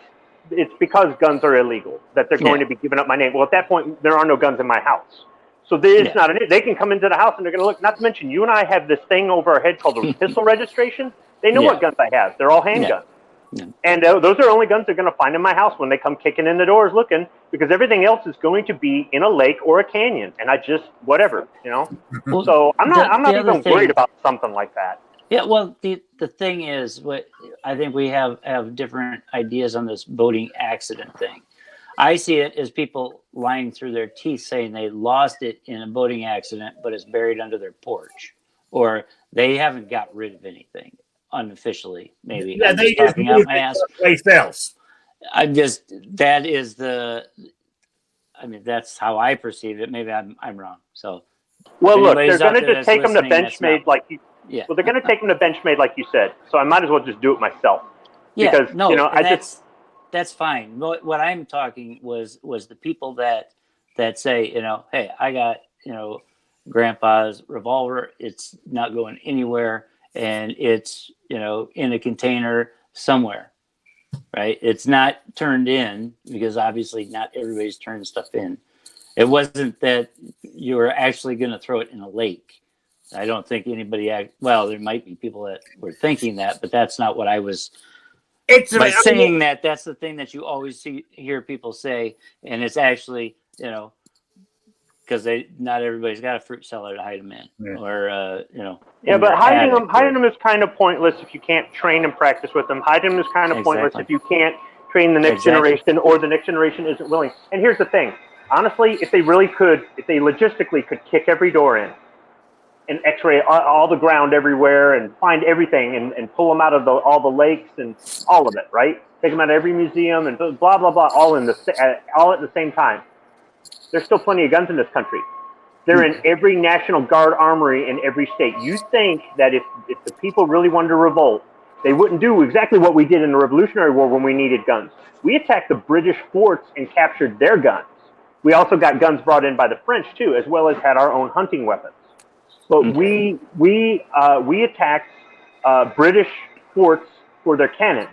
B: it's because guns are illegal that they're going to be giving up my name. Well, at that point, there are no guns in my house. So it's not they can come into the house and they're going to look. Not to mention, you and I have this thing over our head called the pistol registration. They know what guns I have. They're all handguns.
D: Yeah.
B: And those are the only guns they're going to find in my house when they come kicking in the doors looking, because everything else is going to be in a lake or a canyon. And I just, whatever, you know?
D: Well,
B: so I'm not even
D: thing,
B: worried about something like that.
D: Yeah, well, the thing is, what I think we have different ideas on this boating accident thing. I see it as people lying through their teeth saying they lost it in a boating accident, but it's buried under their porch, or they haven't got rid of anything unofficially. Maybe
A: Yeah, they just
D: talking out
A: moved
D: my
A: it
D: ass.
A: someplace else.
D: That is the. I mean, that's how I perceive it. Maybe I'm wrong. So,
B: well, look, they're going to just take them to Benchmade like you.
D: Yeah.
B: Well, they're going to take them to Benchmade like you said. So I might as well just do it myself.
D: Yeah.
B: Because,
D: no,
B: you know,
D: that's fine. What I'm talking was the people that say, you know, hey, I got, you know, grandpa's revolver. It's not going anywhere, and it's, you know, in a container somewhere, right? It's not turned in, because obviously not everybody's turning stuff in. It wasn't that you were actually going to throw it in a lake. I don't think anybody. Well, there might be people that were thinking that, but that's not what I was. That's the thing that you always hear people say, and it's actually, you know, because not everybody's got a fruit cellar to hide them in, or you know.
B: Yeah, but hiding them is kind of pointless if you can't train and practice with them. Hiding them is kind of pointless if you can't train the next generation, or the next generation isn't willing. And here's the thing: honestly, if they logistically could kick every door in and X-ray all the ground everywhere and find everything and pull them out of all the lakes and all of it, right? Take them out of every museum and blah blah blah, all at the same time. There's still plenty of guns in this country. They're in every National Guard armory in every state. You think that if the people really wanted to revolt, they wouldn't do exactly what we did in the Revolutionary War when we needed guns. We attacked the British forts and captured their guns. We also got guns brought in by the French too, as well as had our own hunting weapons. But we attacked British forts for their cannons.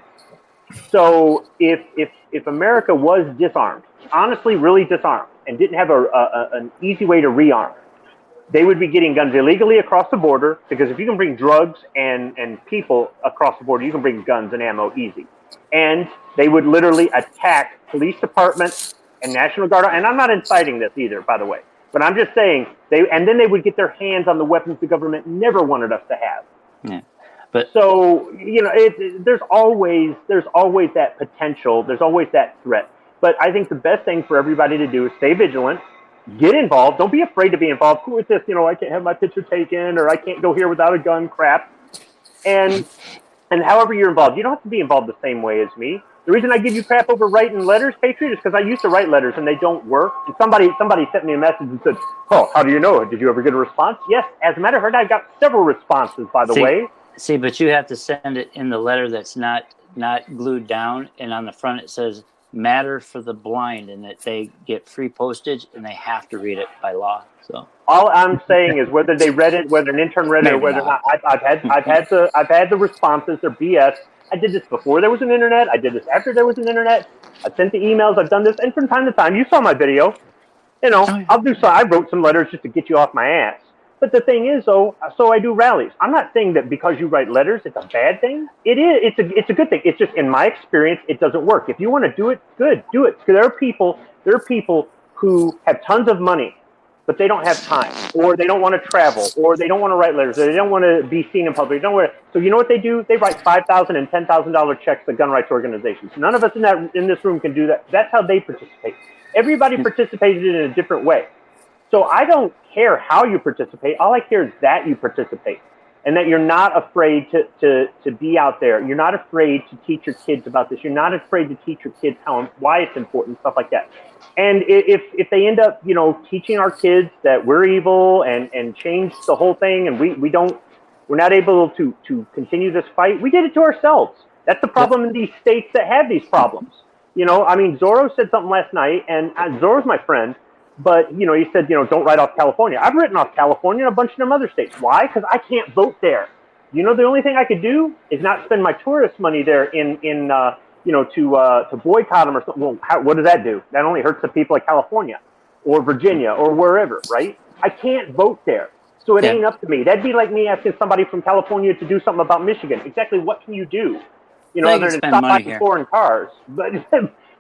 B: So if America was disarmed, honestly, really disarmed, and didn't have an easy way to rearm, they would be getting guns illegally across the border, because if you can bring drugs and people across the border, you can bring guns and ammo easy. And they would literally attack police departments and National Guard. And I'm not inciting this either, by the way. But I'm just saying, then they would get their hands on the weapons the government never wanted us to have.
D: Yeah. But
B: so, you know, there's always that potential. There's always that threat. But I think the best thing for everybody to do is stay vigilant, get involved. Don't be afraid to be involved. Who is this? You know, I can't have my picture taken, or I can't go here without a gun crap. And however you're involved, you don't have to be involved the same way as me. The reason I give you crap over writing letters, Patriot, is because I used to write letters and they don't work. And somebody sent me a message and said, "Oh, how do you know? Did you ever get a response?" Yes, as a matter of fact, I got several responses, by the way.
D: See, but you have to send it in the letter that's not glued down, and on the front it says "Matter for the Blind," and that they get free postage and they have to read it by law. So
B: all I'm saying is, whether they read it, whether an intern read it, or whether not, I've had the responses. They're BS. I did this before there was an internet. I did this after there was an internet. I've sent the emails. I've done this, and from time to time, you saw my video. You know, I wrote some letters just to get you off my ass. But the thing is, though, so I do rallies. I'm not saying that because you write letters, it's a bad thing. It is. It's a good thing. It's just, in my experience, it doesn't work. If you want to do it, good, do it. Because there are people who have tons of money, but they don't have time, or they don't want to travel, or they don't want to write letters, or they don't want to be seen in public. So you know what they do? They write $5,000 and $10,000 checks to gun rights organizations. None of us in this room can do that. That's how they participate. Everybody participated in a different way. So I don't care how you participate. All I care is that you participate, and that you're not afraid to be out there. You're not afraid to teach your kids about this. You're not afraid to teach your kids why it's important, stuff like that. And if they end up, you know, teaching our kids that we're evil and change the whole thing, and we're not able to continue this fight, we did it to ourselves. That's the problem in these states that have these problems. You know, I mean, Zorro said something last night, and Zorro's my friend. But, you know, he said, you know, don't write off California. I've written off California and a bunch of them other states. Why? Because I can't vote there. You know, the only thing I could do is not spend my tourist money there to boycott them or something. Well, what does that do? That only hurts the people of California or Virginia or wherever, right? I can't vote there. So it
D: Yeah.
B: ain't up to me. That'd be like me asking somebody from California to do something about Michigan. Exactly what can you do? You know,
D: They
B: other
D: can
B: than
D: spend
B: stop
D: money
B: buying
D: here.
B: foreign cars. But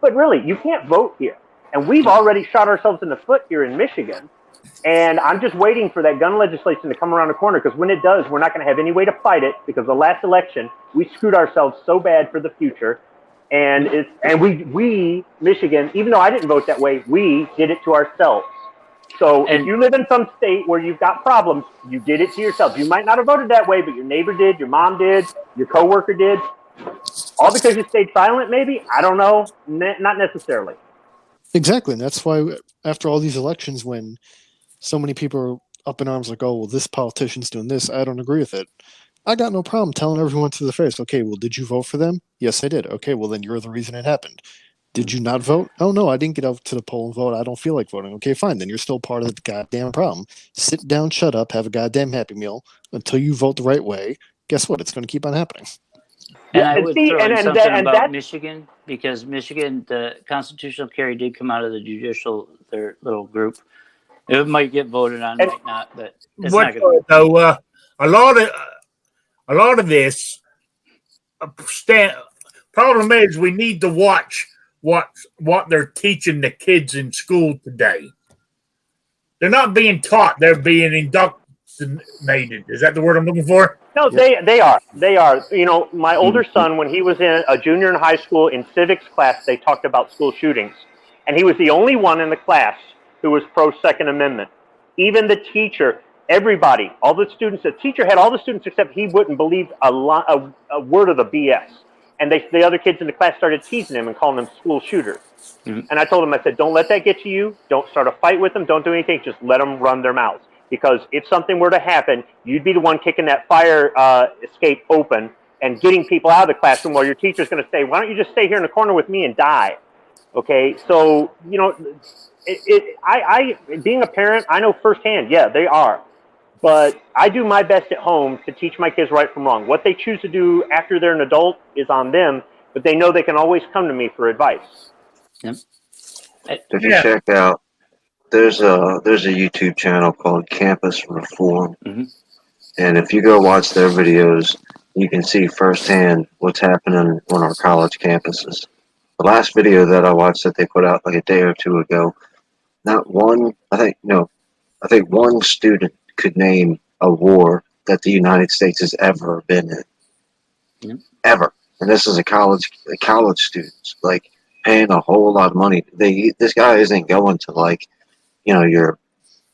B: but really, you can't vote here. And we've already shot ourselves in the foot here in Michigan. And I'm just waiting for that gun legislation to come around the corner, because when it does, we're not going to have any way to fight it, because the last election, we screwed ourselves so bad for the future. And we, Michigan, even though I didn't vote that way, we did it to ourselves. So if
D: And-
B: you live in some state where you've got problems, you did it to yourself. You might not have voted that way, but your neighbor did, your mom did, your coworker did. All because you stayed silent, maybe? I don't know. Not necessarily.
C: Exactly, and that's why after all these elections, when so many people are up in arms, like, "Oh, well, this politician's doing this," I don't agree with it. I got no problem telling everyone to the face, "Okay, well, did you vote for them?" "Yes, I did." "Okay, well, then you're the reason it happened." "Did you not vote?" "Oh, no, I didn't get out to the poll and vote. I don't feel like voting." "Okay, fine, then you're still part of the goddamn problem. Sit down, shut up, have a goddamn Happy Meal until you vote the right way. Guess what? It's going to keep on happening.
D: And
B: Yeah,
D: I
B: and
D: would
B: see,
D: throw
B: and
D: in
B: and
D: something
B: that, and
D: about
B: that's
D: Michigan, because Michigan, the constitutional carry did come out of the judicial, their little group. It might get voted on,
B: and
D: might not, but it's
A: What
D: not going to.
A: though? A lot of a lot of this problem is we need to watch what they're teaching the kids in school today. They're not being taught; they're being indoctrinated. Is that the word I'm looking for?
B: no,
C: Yep.
B: they are. You know, my older son, when he was in a junior in high school in civics class, they talked about school shootings, and he was the only one in the class who was pro Second Amendment. Even the teacher, everybody, all the students, the teacher had all the students except he wouldn't believe a word of the BS. And the other kids in the class started teasing him and calling him school shooter.
D: Mhm.
B: And I told him, I said, don't let that get to you. Don't start a fight with them. Don't do anything. Just let them run their mouths. Because if something were to happen, you'd be the one kicking that fire escape open and getting people out of the classroom, while your teacher's going to say, why don't you just stay here in the corner with me and die? Okay, so, you know, being a parent, I know firsthand, yeah, they are. But I do my best at home to teach my kids right from wrong. What they choose to do after they're an adult is on them, but they know they can always come to me for advice.
D: Yep.
E: If you
A: Yeah.
E: check out, there's a YouTube channel called Campus Reform,
D: Mhm.
E: and if you go watch their videos, you can see firsthand what's happening on our college campuses. The last video that I watched that they put out like a day or two ago, not one, I think, no, I think one student could name a war that the United States has ever been in.
D: Yep.
E: Ever. And this is a college students, like paying a whole lot of money. This guy isn't going to like, your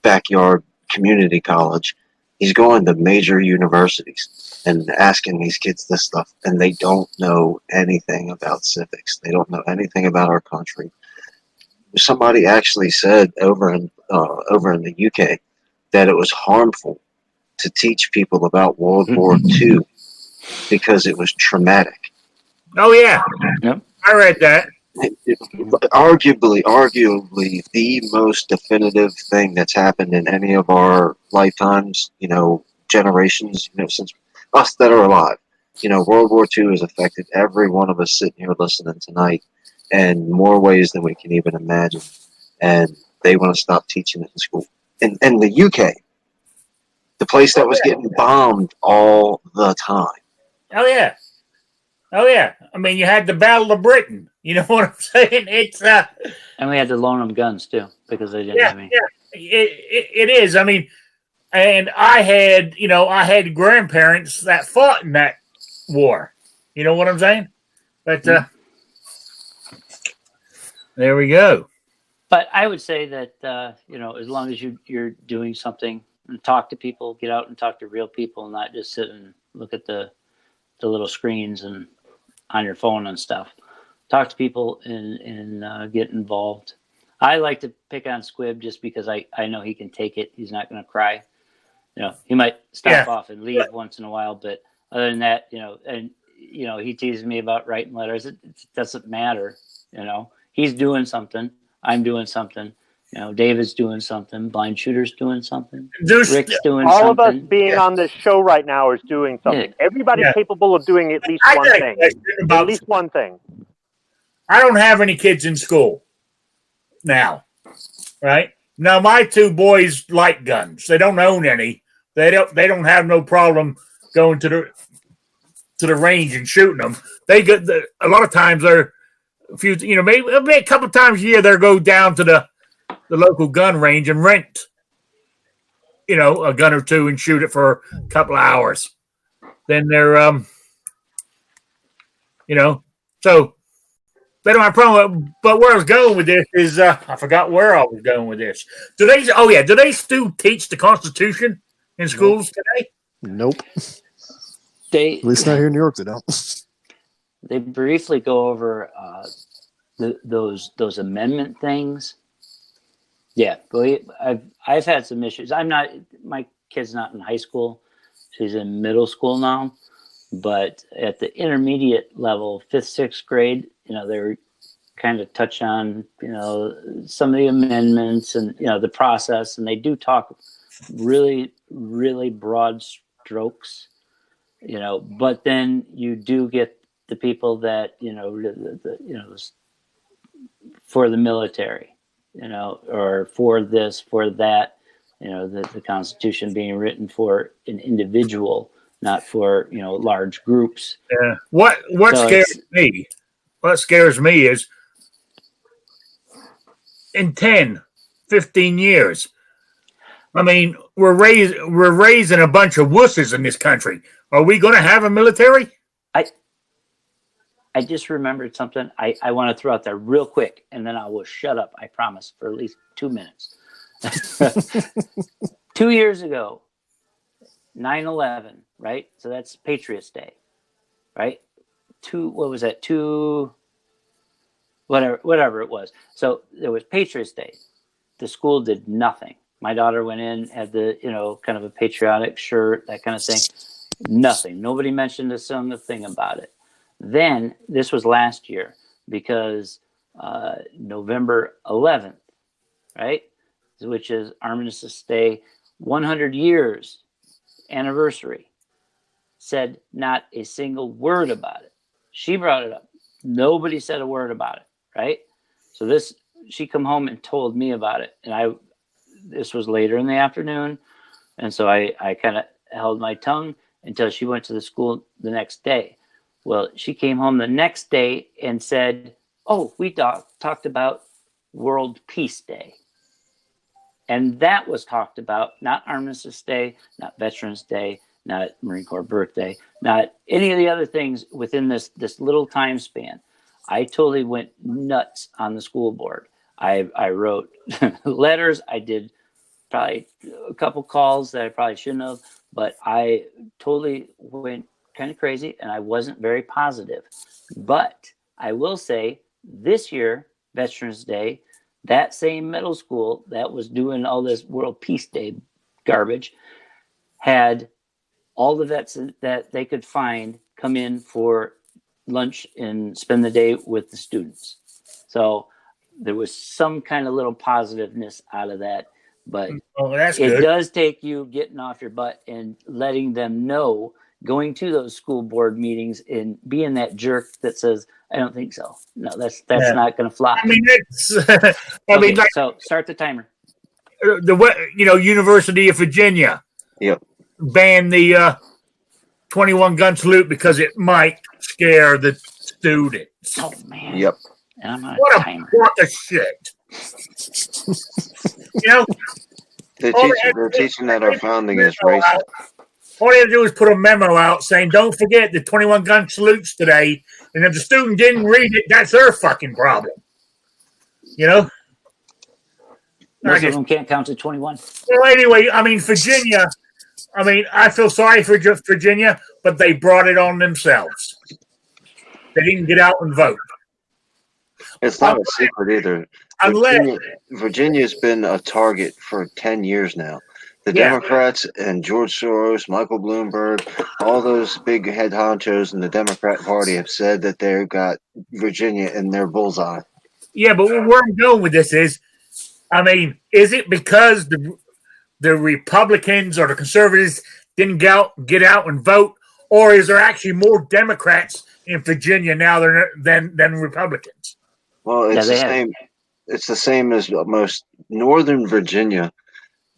E: backyard community college. He's going to major universities and asking these kids this stuff, and they don't know anything about civics. They don't know anything about our country. Somebody actually said over in the UK that it was harmful to teach people about World War II because it was traumatic.
A: Oh yeah,
D: Yep.
A: I read that.
E: Arguably the most definitive thing that's happened in any of our lifetimes, generations, since us that are alive. World War II has affected every one of us sitting here listening tonight in more ways than we can even imagine. And they want to stop teaching it in school. In the UK, the place that was getting bombed all the time.
A: Oh yeah. Oh yeah. I mean, you had the Battle of Britain. You know what I'm saying? It's
D: And we had to loan them guns too because they didn't
A: yeah,
D: have any.
A: yeah. It is. I mean, and I had grandparents that fought in that war. You know what I'm saying? But there we go.
D: But I would say that as long as you're doing something and talk to people, get out and talk to real people, and not just sit and look at the little screens and on your phone and stuff. Talk to people and get involved. I like to pick on Squib just because I know he can take it. He's not going to cry. He might stop off and leave once in a while, but other than that, he teases me about writing letters. It doesn't matter. He's doing something. I'm doing something. David's doing something. Blind Shooter's doing something. Rick's doing
B: All
D: something.
B: of us being on this show right now is doing something.
D: Yeah.
B: Everybody's capable of doing at least
A: I
B: one
A: got a
B: thing.
A: question
B: At
A: about.
B: least one thing.
A: I don't have any kids in school now, right? Now my two boys like guns. They don't own any. They don't have no problem going to the range and shooting them. They get a lot of times they're a few, maybe a couple times a year they'll go down to the local gun range and rent, a gun or two and shoot it for a couple of hours. Then they're so they don't have a problem. But where I was going with this is I forgot where I was going with this. Do they still teach the Constitution in schools today?
C: Nope.
D: At
C: least not here in New York, they don't.
D: They briefly go over those amendment things. Yeah, I've had some issues. My kid's not in high school; she's in middle school now. But at the intermediate level, 5th, 6th grade, they're kind of touch on some of the amendments and the process, and they do talk really, really broad strokes. But then you do get the people that for the military, or for this, for that, the Constitution being written for an individual, not for large groups.
A: Yeah. What scares me is in 10, 15 years. I mean, we're raising a bunch of wusses in this country. Are we going to have a military?
D: I just remembered something I want to throw out there real quick, and then I will shut up, I promise, for at least 2 minutes. 2 years ago, 9/11, right? So that's Patriots Day, right? Whatever it was. So there was Patriots Day. The school did nothing. My daughter went in, had the, kind of a patriotic shirt, that kind of thing. Nothing. Nobody mentioned a single thing about it. Then, this was last year, because November 11th, right, which is Armistice Day, 100 years anniversary, said not a single word about it. She brought it up. Nobody said a word about it, right? So she come home and told me about it, and this was later in the afternoon, and so I kind of held my tongue until she went to the school the next day. Well, she came home the next day and said, "Oh, we talked about World Peace Day." And that was talked about, not Armistice Day, not Veterans Day, not Marine Corps birthday, not any of the other things within this little time span. I totally went nuts on the school board. I wrote letters. I did probably a couple calls that I probably shouldn't have, but I totally went kind of crazy, and I wasn't very positive. But I will say, this year, Veterans Day, that same middle school that was doing all this World Peace Day garbage had all the vets that they could find come in for lunch and spend the day with the students. So there was some kind of little positiveness out of that. But
A: that's
D: it
A: good.
D: does take you getting off your butt and letting them know, going to those school board meetings and being that jerk that says, "I don't think so. No, that's not going to fly."
A: I mean,
D: So start the timer.
A: University of Virginia.
E: Yep.
A: Banned the 21 gun salute because it might scare the students.
D: Oh man.
E: Yep.
D: And I'm on
A: What
D: a timer.
A: What the shit?
E: They're teaching that our founding is racist.
A: All they have to do is put a memo out saying, "Don't forget the 21 gun salutes today." And if the student didn't read it, that's their fucking problem.
D: Most of them can't count to 21.
A: Well, anyway, I mean, Virginia. I mean, I feel sorry for Virginia, but they brought it on themselves. They didn't get out and vote.
E: It's not a secret either. Virginia's been a target for 10 years now. The Democrats and George Soros, Michael Bloomberg, all those big head honchos in the Democrat Party have said that they've got Virginia in their bullseye.
A: Yeah, but where I'm going with this is, I mean, is it because the Republicans or the conservatives didn't get out and vote, or is there actually more Democrats in Virginia now than Republicans?
E: Well, it's the same. it's the same as most Northern Virginia,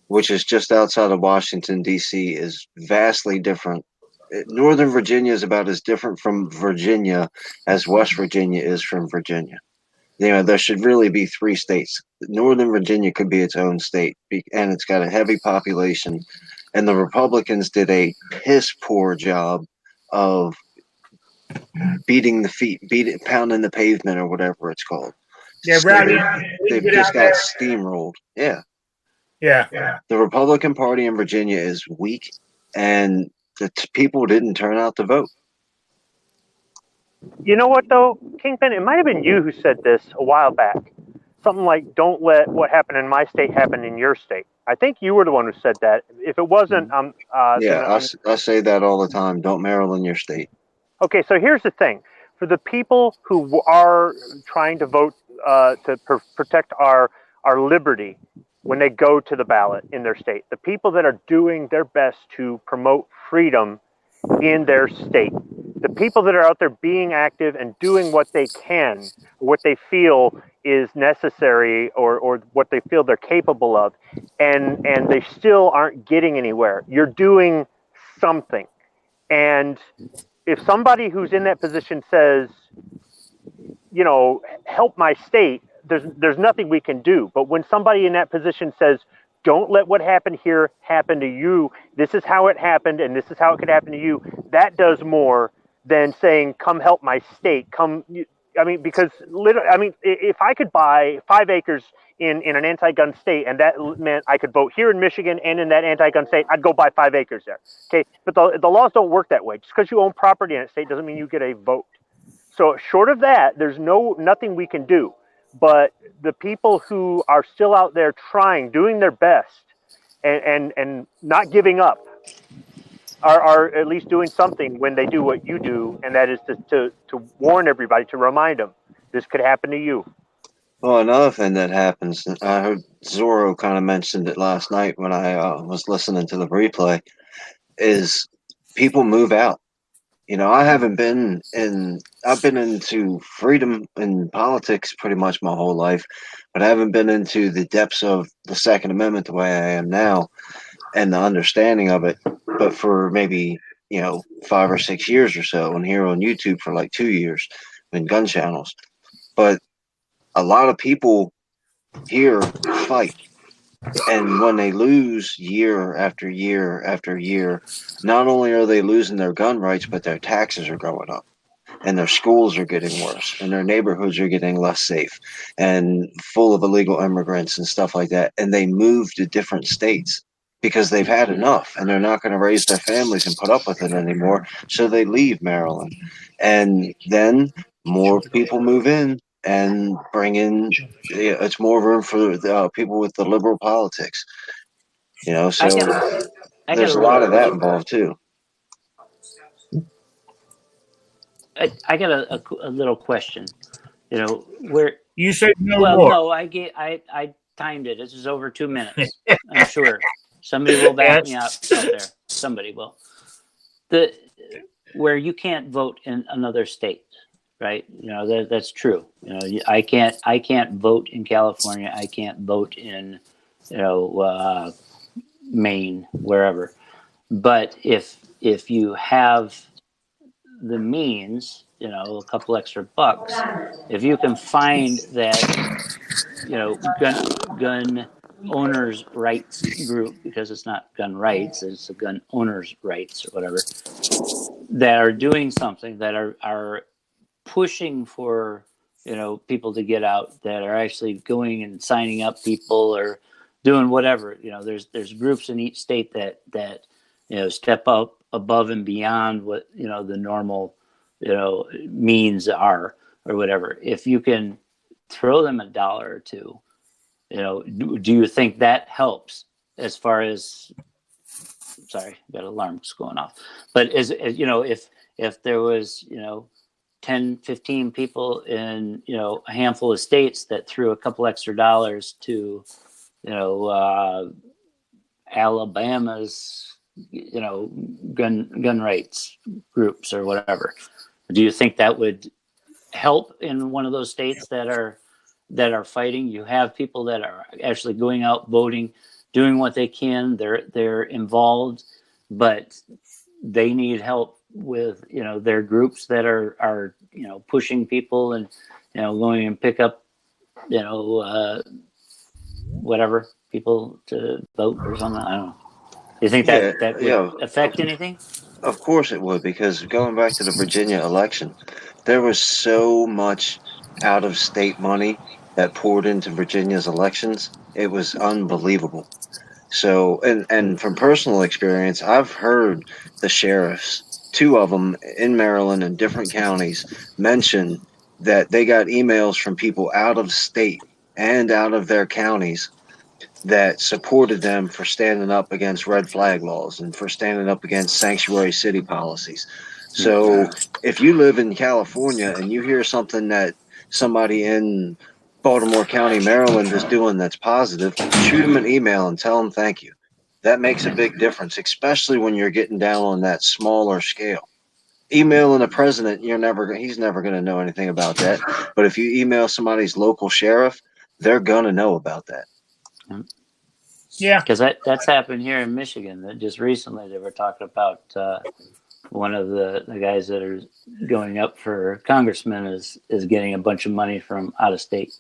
E: which is just outside of Washington, D.C., is vastly different. Northern Virginia is about as different from Virginia as West Virginia is from Virginia. There should really be three states. Northern Virginia could be its own state, and it's got a heavy population. And the Republicans did a piss poor job of pounding the pavement or whatever it's called.
A: Yeah, Rowdy,
E: They've just got steamrolled. Yeah.
A: Yeah.
E: The Republican Party in Virginia is weak, and the people didn't turn out to vote.
B: You know what, though, Kingpin? It might have been you who said this a while back. Something like, don't let what happened in my state happen in your state. I think you were the one who said that. If it wasn't,
E: I say that all the time. Don't Maryland your state.
B: Okay, so here's the thing. For the people who are trying to vote to protect our liberty when they go to the ballot in their state, the people that are doing their best to promote freedom in their state, the people that are out there being active and doing what they can, what they feel is necessary, or what they feel they're capable of, and they still aren't getting anywhere. You're doing something. And if somebody who's in that position says, help my state, there's nothing we can do. But when somebody in that position says, don't let what happened here happen to you, this is how it happened and this is how it could happen to you, that does more than saying, come help my state. Because literally, if I could buy 5 acres in an anti-gun state, and that meant I could vote here in Michigan and in that anti-gun state, I'd go buy 5 acres there. Okay, but the laws don't work that way. Just because you own property in a state doesn't mean you get a vote. So short of that, there's nothing we can do. But the people who are still out there trying, doing their best, and not giving up, are at least doing something when they do what you do, and that is to warn everybody, to remind them, this could happen to you.
E: Well, another thing that happens, I heard Zorro kind of mentioned it last night when I was listening to the replay, is people move out. I've been into freedom in politics pretty much my whole life, but I haven't been into the depths of the Second Amendment the way I am now and the understanding of it. But for maybe, 5 or 6 years or so, and here on YouTube for like 2 years in gun channels. But a lot of people here fight. And when they lose year after year after year, not only are they losing their gun rights, but their taxes are going up, and their schools are getting worse, and their neighborhoods are getting less safe and full of illegal immigrants and stuff like that. And they move to different states because they've had enough, and they're not going to raise their families and put up with it anymore. So they leave Maryland, and then more people move in and bring in. It's more room for people with the liberal politics. So there's a lot of that involved too.
D: I got a little question. Where
A: You said no
D: well,
A: more.
D: no, I timed it. This is over 2 minutes. I'm sure somebody will back me up out there. Somebody will. Where you can't vote in another state, right? That's true. I can't vote in California. I can't vote in Maine, wherever. But if you have the means, a couple extra bucks, if you can find that, gun owners' rights group, because it's not gun rights, it's a gun owners' rights or whatever, that are doing something, that are pushing for, people to get out, that are actually going and signing up people or doing whatever. There's groups in each state that step up above and beyond what the normal means are or whatever. If you can throw them $1 or $2, do you think that helps as far as, sorry, got alarms going off, but as if there was 10, 15 people in a handful of states that threw a couple extra dollars to Alabama's gun rights groups or whatever, do you think that would help in one of those states that are that are fighting. You have people that are actually going out voting, doing what they can. They're involved, but they need help with, you know, their groups that are, you know, pushing people and, you know, going and pick up, you know, whatever people to vote or something. I don't know. You think that would
E: yeah.
D: affect anything?
E: Of course it would, because going back to the Virginia election, there was so much out of state money that poured into Virginia's elections. It was unbelievable. So, and from personal experience, I've heard the sheriffs, two of them in Maryland in different counties, mention that they got emails from people out of state and out of their counties that supported them for standing up against red flag laws and for standing up against sanctuary city policies. So if you live in California and you hear something that somebody in Baltimore County, Maryland is doing that's positive, shoot them an email and tell them thank you. That makes a big difference, especially when you're getting down on that smaller scale. Emailing a president, he's never going to know anything about that. But if you email somebody's local sheriff, they're going to know about that.
A: Yeah.
D: Because that's happened here in Michigan. That just recently they were talking about one of the guys that are going up for congressman is getting a bunch of money from out of state.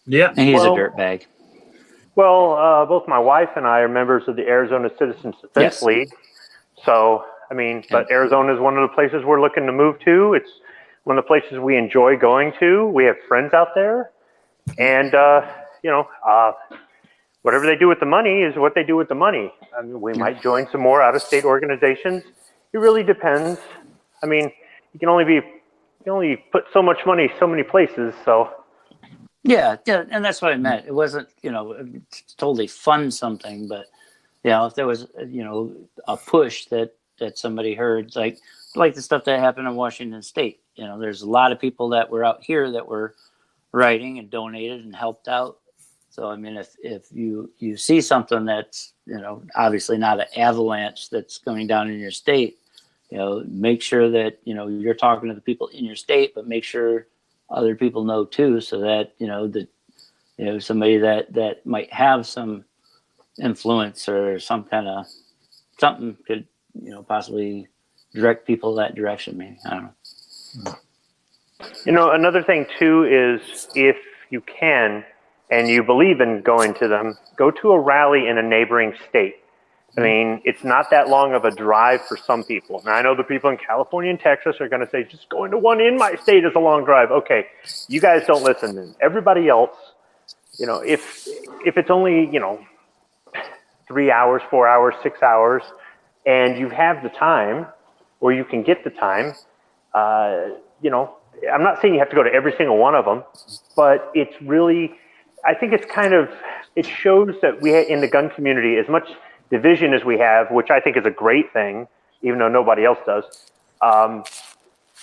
A: Yeah.
D: And he's a dirtbag.
B: Well, both my wife and I are members of the Arizona Citizens Defense League. So, I mean, but Arizona is one of the places we're looking to move to. It's one of the places we enjoy going to. We have friends out there. And, you know, whatever they do with the money is what they do with the money. I mean, we might join some more out-of-state organizations. It really depends. I mean, you can only put so much money so many places, so.
D: Yeah, and that's what I meant. It wasn't, you know, totally fund something, but, you know, if there was, you know, a push that somebody heard, like the stuff that happened in Washington State. You know, there's a lot of people that were out here that were writing and donated and helped out. So, I mean, if you see something that's, you know, obviously not an avalanche that's coming down in your state, you know, make sure that, you know, you're talking to the people in your state, but make sure other people know too, so that, you know, that, you know, somebody that might have some influence or some kind of something could, you know, possibly direct people that direction. Maybe, I don't know.
B: You know, another thing too is if you can and you believe in going to them, go to a rally in a neighboring state. I mean, it's not that long of a drive for some people. Now, I know the people in California and Texas are going to say, just going to one in my state is a long drive. Okay, you guys don't listen then. Everybody else, you know, if it's only, you know, 3 hours, 4 hours, 6 hours, and you have the time, or you can get the time, you know, I'm not saying you have to go to every single one of them, but it's really, I think it's kind of, it shows that we in the gun community, as much division as we have, which I think is a great thing, even though nobody else does,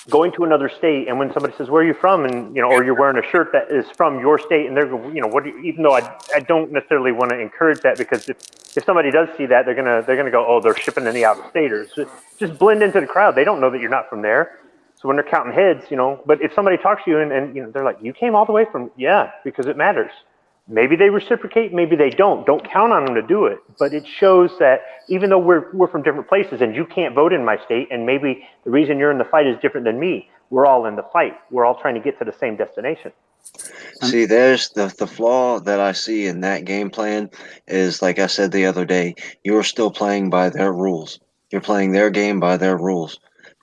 B: going to another state, and when somebody says, where are you from? And, you know, or you're wearing a shirt that is from your state, and they're, you know, what do you, even though I don't necessarily want to encourage that, because if somebody does see that, they're gonna go, oh, they're shipping any out-of-staters. Just blend into the crowd. They don't know that you're not from there. So when they're counting heads, you know, but if somebody talks to you and you know, they're like, you came all the way from, yeah, because it matters. Maybe they reciprocate, maybe they don't. Don't count on them to do it. But it shows that even though we're from different places and you can't vote in my state, and maybe the reason you're in the fight is different than me, we're all in the fight. We're all trying to get to the same destination.
E: See, there's the flaw that I see in that game plan is, like I said the other day, you're still playing by their rules. You're playing their game by their rules.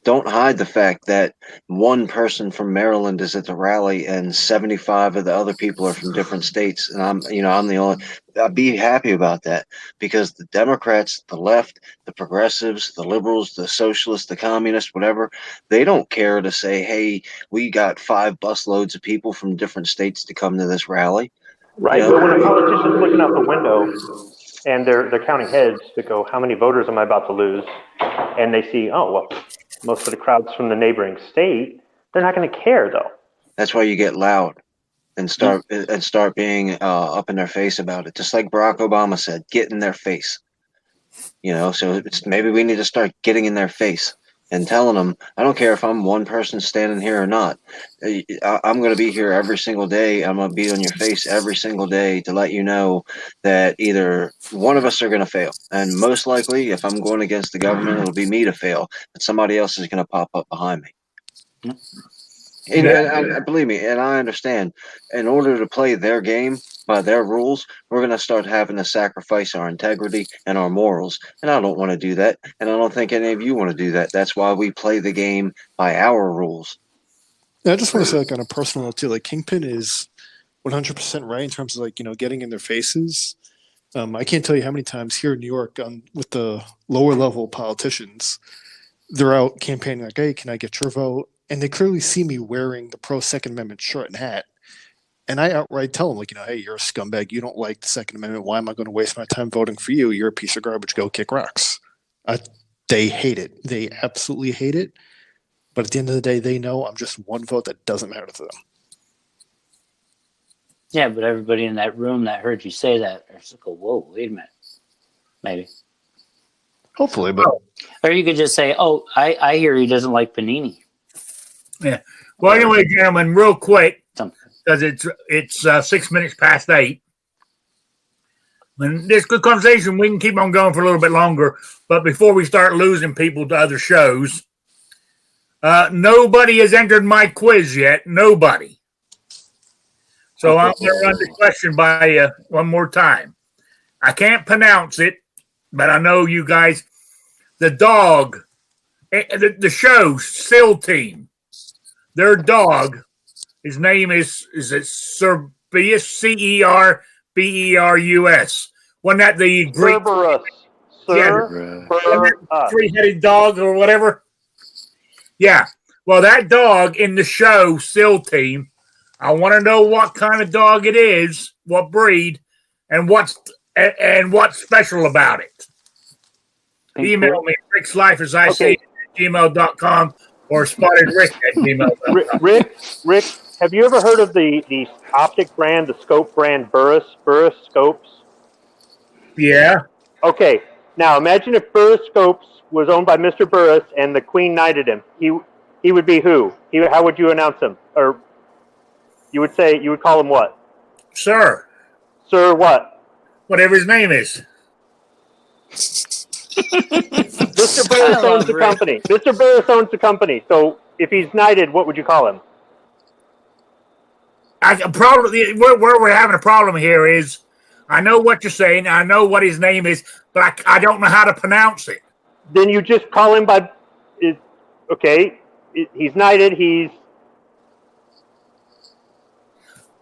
E: Don't hide the fact that one person from Maryland is at the rally and 75 of the other people are from different states, and I'm the only. I'd be happy about that, because the Democrats, the left, the progressives, the liberals, the socialists, the communists, whatever, they don't care to say, hey, we got 5 busloads of people from different states to come to this rally.
B: Right, but when a politician's looking out the window and they're counting heads to go, how many voters am I about to lose? And they see, oh, well, most of the crowd's from the neighboring state. They're not going to care, though.
E: That's why you get loud and start being up in their face about it. Just like Barack Obama said, get in their face. You know, so it's maybe we need to start getting in their face. and telling them, I don't care if I'm one person standing here or not. I'm going to be here every single day. I'm going to be on your face every single day to let you know that either one of us are going to fail. And most likely, if I'm going against the government, it'll be me to fail, but somebody else is going to pop up behind me. And believe me, and I understand, in order to play their game by their rules, we're going to start having to sacrifice our integrity and our morals. And I don't want to do that. And I don't think any of you want to do that. That's why we play the game by our rules.
C: I just want to say, like, on a personal note too, like Kingpin is 100% right in terms of, like, getting in their faces. I can't tell you how many times here in New York with the lower level politicians, they're out campaigning like, hey, can I get your vote? And they clearly see me wearing the pro Second Amendment shirt and hat. And I outright tell them, like, hey, you're a scumbag. You don't like the Second Amendment. Why am I going to waste my time voting for you? You're a piece of garbage. Go kick rocks. They hate it. They absolutely hate it. But at the end of the day, they know I'm just one vote that doesn't matter to them.
D: Yeah, but everybody in that room that heard you say that, they're like, whoa, wait a minute. Maybe.
C: Hopefully, but
D: Or you could just say, oh, I hear he doesn't like panini.
A: Yeah. Well, anyway, gentlemen, real quick,
D: Something.
A: because it's 6 minutes past 8. And this good conversation, we can keep on going for a little bit longer. But before we start losing people to other shows, nobody has entered my quiz yet. Nobody. So I'm going to run the question by you one more time. I can't pronounce it, but I know you guys. The dog, the show, SEAL Team, their dog, his name is it Cerberus, Cerberus. Wasn't that the Greek?
B: Cerberus.
A: Three-headed dog or whatever? Yeah. Well, that dog in the show, SEAL Team, I want to know what kind of dog it is, what breed, and what's special about it. Email me, Rickslifeasiseeit@gmail.com or spottedrick@gmail.com.
B: Rick, have you ever heard of the optic brand, the scope brand Burris Scopes?
A: Yeah.
B: Okay, now imagine if Burris Scopes was owned by Mr. Burris and the Queen knighted him. He would be who? How would you announce him? Or you would call him what?
A: Sir.
B: Sir what?
A: Whatever his name is.
B: Mr. Burris owns the company. Mr. Burris owns the company. So if he's knighted, what would you call him?
A: Where we're having a problem here is I know what you're saying. I know what his name is, but I don't know how to pronounce it.
B: Then you just call him by. Okay, he's knighted.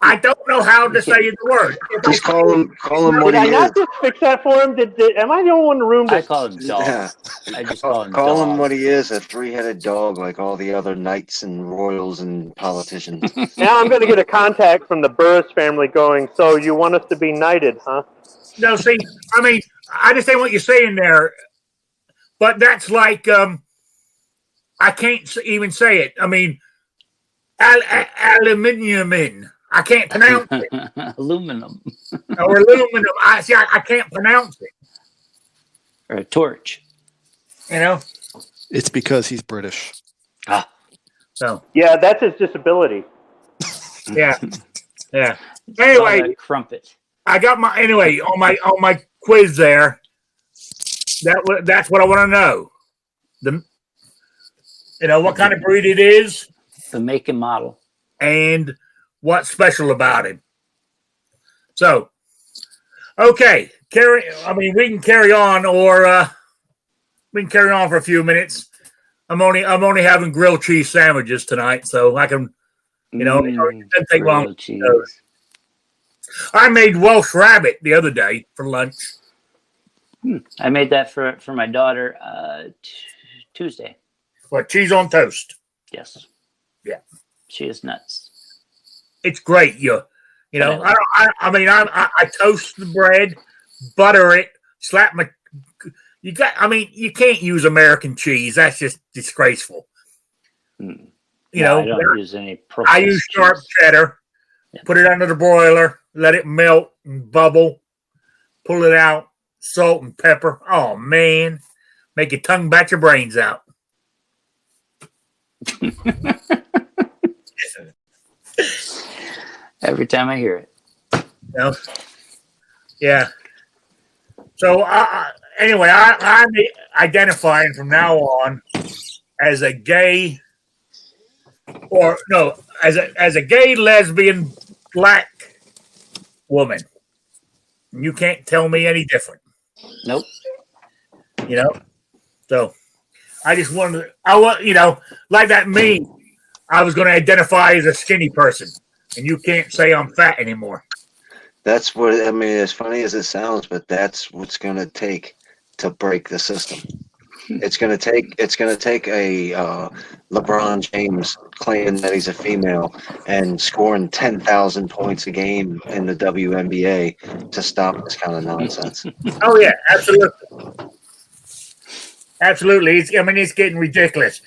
A: I don't know how to say the word.
E: Just call him what
B: Did
E: he
B: I not
E: is.
B: just fix that for him? Am I the only one in the room?
D: I call him dog.
E: Yeah.
D: I just call him
E: Call
D: dog.
E: him what he is, a three-headed dog like all the other knights and royals and politicians.
B: Now I'm going to get a contact from the Burris family going, so you want us to be knighted, huh?
A: No, see, I mean, I understand what you're saying there, but that's like, I can't even say it. I mean, aluminium. I can't pronounce it.
D: Aluminum.
A: Or aluminum. I can't pronounce it.
D: Or a torch.
A: You know?
C: it's because he's British.
A: So.
B: Yeah, that's his disability.
A: Yeah. Yeah. Anyway,
D: crumpet.
A: I got on my quiz there. That's what I want to know. What kind of breed it is,
D: the make and model,
A: and what's special about him. So, okay, we can carry on, or we can carry on for a few minutes. I'm only having grilled cheese sandwiches tonight, so I can, it doesn't take long. I made Welsh rabbit the other day for lunch.
D: I made that for my daughter Tuesday.
A: What, cheese on toast?
D: Yes.
A: Yeah.
D: She is nuts.
A: It's great. I toast the bread, butter it, slap my. You can't use American cheese. That's just disgraceful.
D: I don't use any processed
A: I use sharp
D: cheese.
A: cheddar. Yeah. Put it under the broiler, let it melt and bubble, pull it out, salt and pepper. Oh man, make your tongue bat your brains out.
D: Every time I hear it.
A: Yeah. So anyway, I'm identifying from now on as a gay, or no, as a gay, lesbian, black woman. You can't tell me any different.
D: Nope.
A: So I just wanted, like that meme. I was going to identify as a skinny person, and you can't say I'm fat anymore.
E: That's what I mean. As funny as it sounds, but that's what's going to take to break the system. It's going to take a LeBron James claiming that he's a female and scoring 10,000 points a game in the WNBA to stop this kind of nonsense.
A: Oh yeah, absolutely. It's getting ridiculous.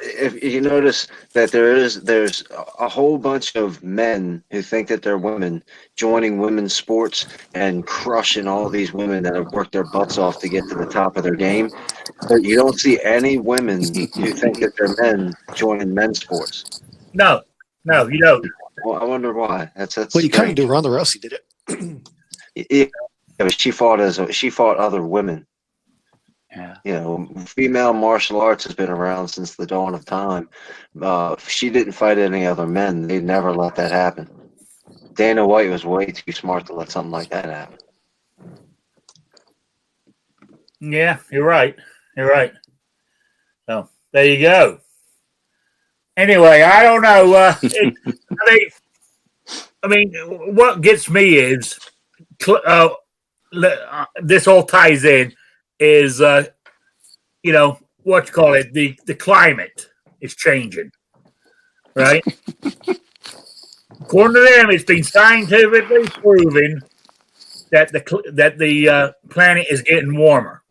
E: If you notice that there's a whole bunch of men who think that they're women joining women's sports and crushing all these women that have worked their butts off to get to the top of their game, but you don't see any women who think that they're men joining men's sports.
A: No, you don't.
E: Well, I wonder why. That's
C: well, you kind of do. Ronda Rousey did it.
E: Yeah, but she fought other women.
D: Yeah.
E: Female martial arts has been around since the dawn of time. She didn't fight any other men. They never let that happen. Dana White was way too smart to let something like that happen.
A: Yeah, you're right. So there you go. Anyway, I don't know. I mean, what gets me is this all ties in. Is what you call it, the climate is changing, right? According to them, it's been scientifically proven that the planet is getting warmer,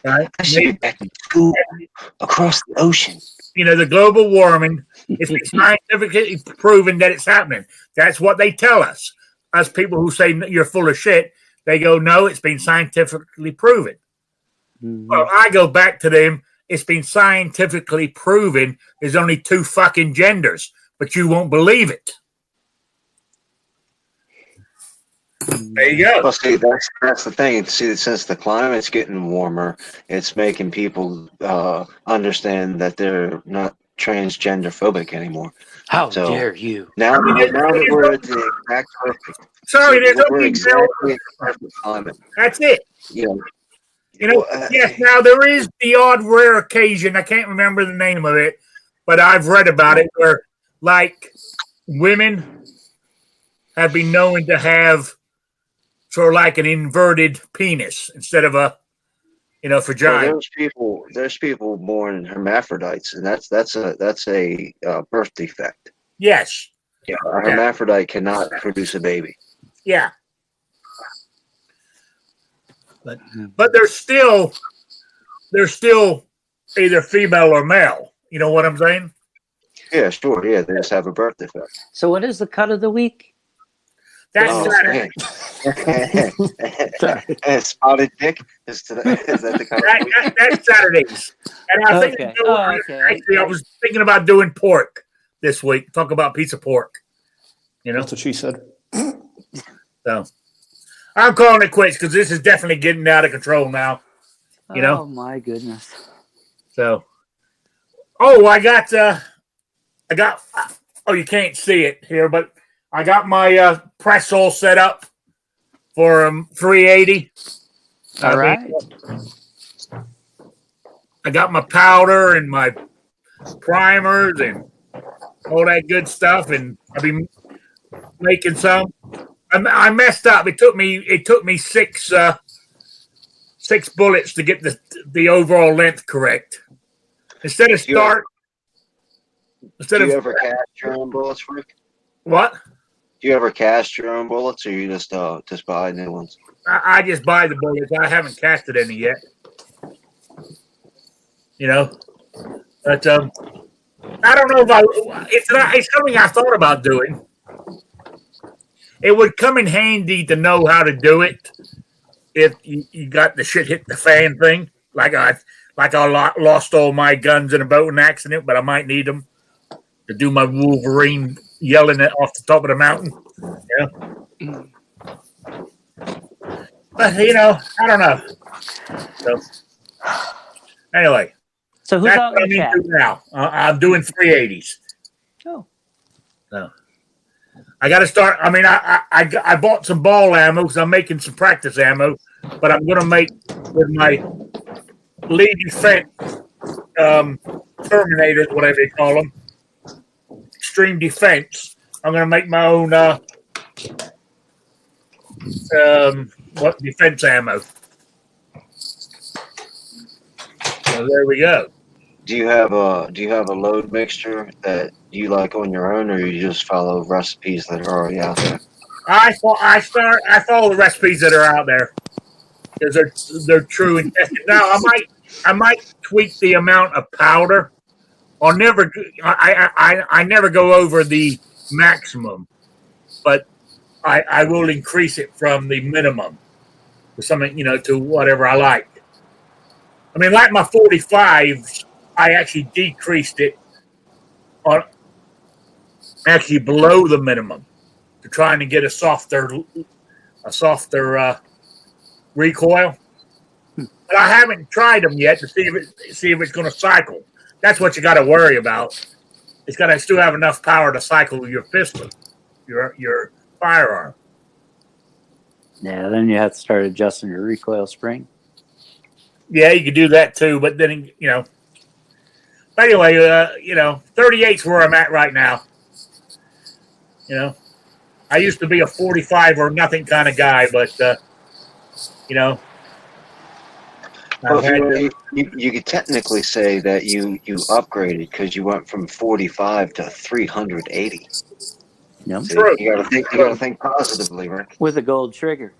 A: right?
E: I see it back in school across the ocean.
A: The global warming, it's been scientifically proven that it's happening. That's what they tell us. Us people who say you're full of shit, they go, no, it's been scientifically proven. Mm-hmm. Well, I go back to them. It's been scientifically proven there's only 2 fucking genders, but you won't believe it. There you go.
E: Well, see, that's the thing. See, since the climate's getting warmer, it's making people understand that they're not transgender phobic anymore.
D: How dare you?
E: Now that we're at the exact perfect.
A: Sorry,
E: we're exactly at the perfect climate.
A: That's it. Yes, now there is the odd rare occasion, I can't remember the name of it, but I've read about it, where like women have been known to have sort of like an inverted penis instead of a vagina.
E: Well, there's people born hermaphrodites, and that's a birth defect.
A: Yes.
E: Yeah, a hermaphrodite cannot produce a baby.
A: Yeah. But they're still either female or male. You know what I'm saying?
E: Yeah, sure. Yeah, they just have a birth defect.
D: So what is the cut of the week?
A: That's Saturday.
E: Spotted dick is that the cut?
A: That's Saturdays. And I think actually I was thinking about doing pork this week. Talk about piece of pork.
C: That's what she said.
A: So I'm calling it quits because this is definitely getting out of control now.
D: Oh my goodness.
A: So, I got. You can't see it here, but I got my press all set up for 380.
D: All right.
A: I got my powder and my primers and all that good stuff, and I've been making some. I messed up. It took me 6 bullets to get the overall length correct. Do you
E: ever cast your own bullets, Rick?
A: What?
E: Do you ever cast your own bullets, or you just buy new ones?
A: I just buy the bullets. I haven't casted any yet. But I don't know if it's something I thought about doing. It would come in handy to know how to do it if you got the shit hit the fan thing. Like like I lost all my guns in a boating accident, but I might need them to do my Wolverine yelling it off the top of the mountain. Yeah. But, I don't know. So, anyway.
D: So who's out in the chat?
A: Now. I'm doing 380s.
D: Oh.
A: So, I got to start. I mean, I bought some ball ammo because I'm making some practice ammo, but I'm going to make with my lead defense Terminators, whatever they call them, extreme defense. I'm going to make my own defense ammo. So there we go.
E: Do you have a load mixture that you like on your own, or you just follow recipes that are already out there?
A: I follow the recipes that are out there because they're true and tested. Now I might tweak the amount of powder. I never go over the maximum, but I will increase it from the minimum to something to whatever I like. I mean, like my 45s, I actually decreased it on actually below the minimum to trying to get a softer recoil. But I haven't tried them yet to see if it's going to cycle. That's what you got to worry about. It's got to still have enough power to cycle your pistol, your firearm.
D: Yeah, then you have to start adjusting your recoil spring.
A: Yeah, you could do that too, but then But anyway, 38's where I'm at right now. I used to be a 45 or nothing kind of guy, but
E: Well, you could technically say that you upgraded because you went from 45 to 380.
D: Yep.
E: So you gotta think positively, Rick.
D: With a gold trigger.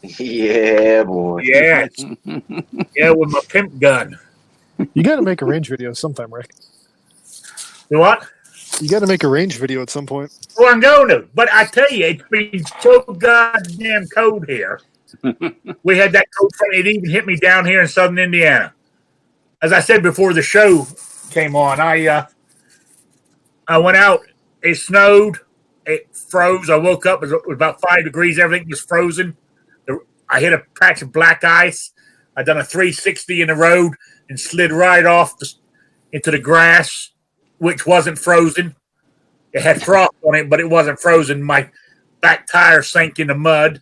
E: Yeah, boy.
A: Yeah, yeah, with my pimp gun.
C: You got to make a range video sometime, Rick.
A: You what?
C: You got to make a range video at some point.
A: Well, I'm going to, but I tell you, it's been so goddamn cold here. We had that cold front; it even hit me down here in southern Indiana. As I said before the show came on, I went out. It snowed. It froze. I woke up. It was about 5 degrees. Everything was frozen. I hit a patch of black ice. I done a 360 in the road and slid right off into the grass, which wasn't frozen. It had frost on it, but it wasn't frozen. My back tire sank in the mud.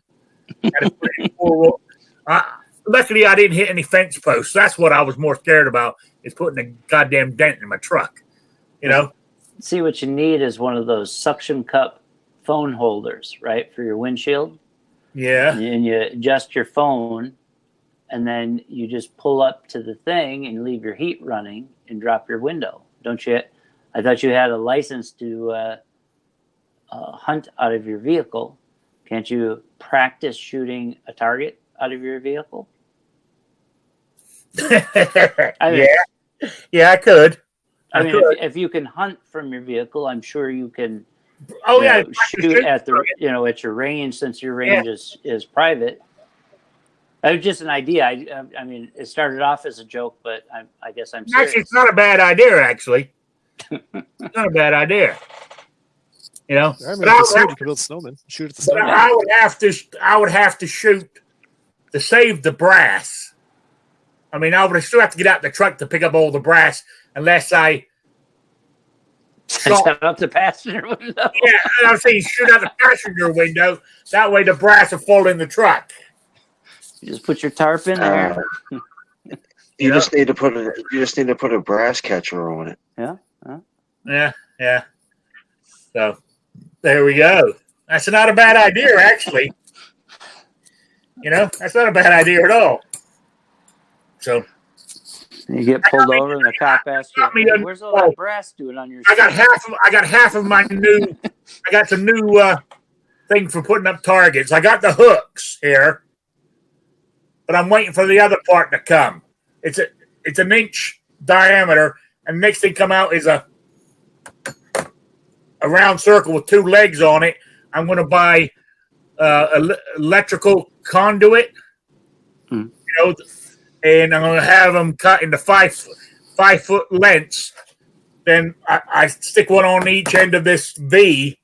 A: Luckily, I didn't hit any fence posts. That's what I was more scared about, is putting a goddamn dent in my truck.
D: See, what you need is one of those suction cup phone holders, right, for your windshield.
A: Yeah.
D: And you adjust your phone, and then you just pull up to the thing and leave your heat running and drop your window. Don't you? I thought you had a license to hunt out of your vehicle. Can't you practice shooting a target out of your vehicle?
A: Yeah, I could.
D: If you can hunt from your vehicle, I'm sure you can. Shoot at the at your range, since your range is private. It was just an idea. I mean, it started off as a joke, but I guess I'm serious.
A: Actually, it's not a bad idea. Actually, it's not a bad idea.
C: I mean, you could build snowmen. Shoot at the snowman.
A: I would have to shoot to save the brass. I mean, I would still have to get out the truck to pick up all the brass, unless I
D: shut up the passenger window.
A: Yeah, I'm saying shoot out the passenger window. That way, the brass will fall in the truck.
D: You just put your tarp in there.
E: You just need to put a brass catcher on it.
D: Yeah.
A: Yeah. So there we go. That's not a bad idea, actually. That's not a bad idea at all. So
D: you get pulled over, and the cop asks you, "Where's all that brass doing on your?"
A: I got half of my new. I got some new thing for putting up targets. I got the hooks here, but I'm waiting for the other part to come. It's an inch diameter, and the next thing come out is a round circle with 2 legs on it. I'm going to buy electrical conduit. and I'm going to have them cut into 5-foot lengths. Then I stick one on each end of this V,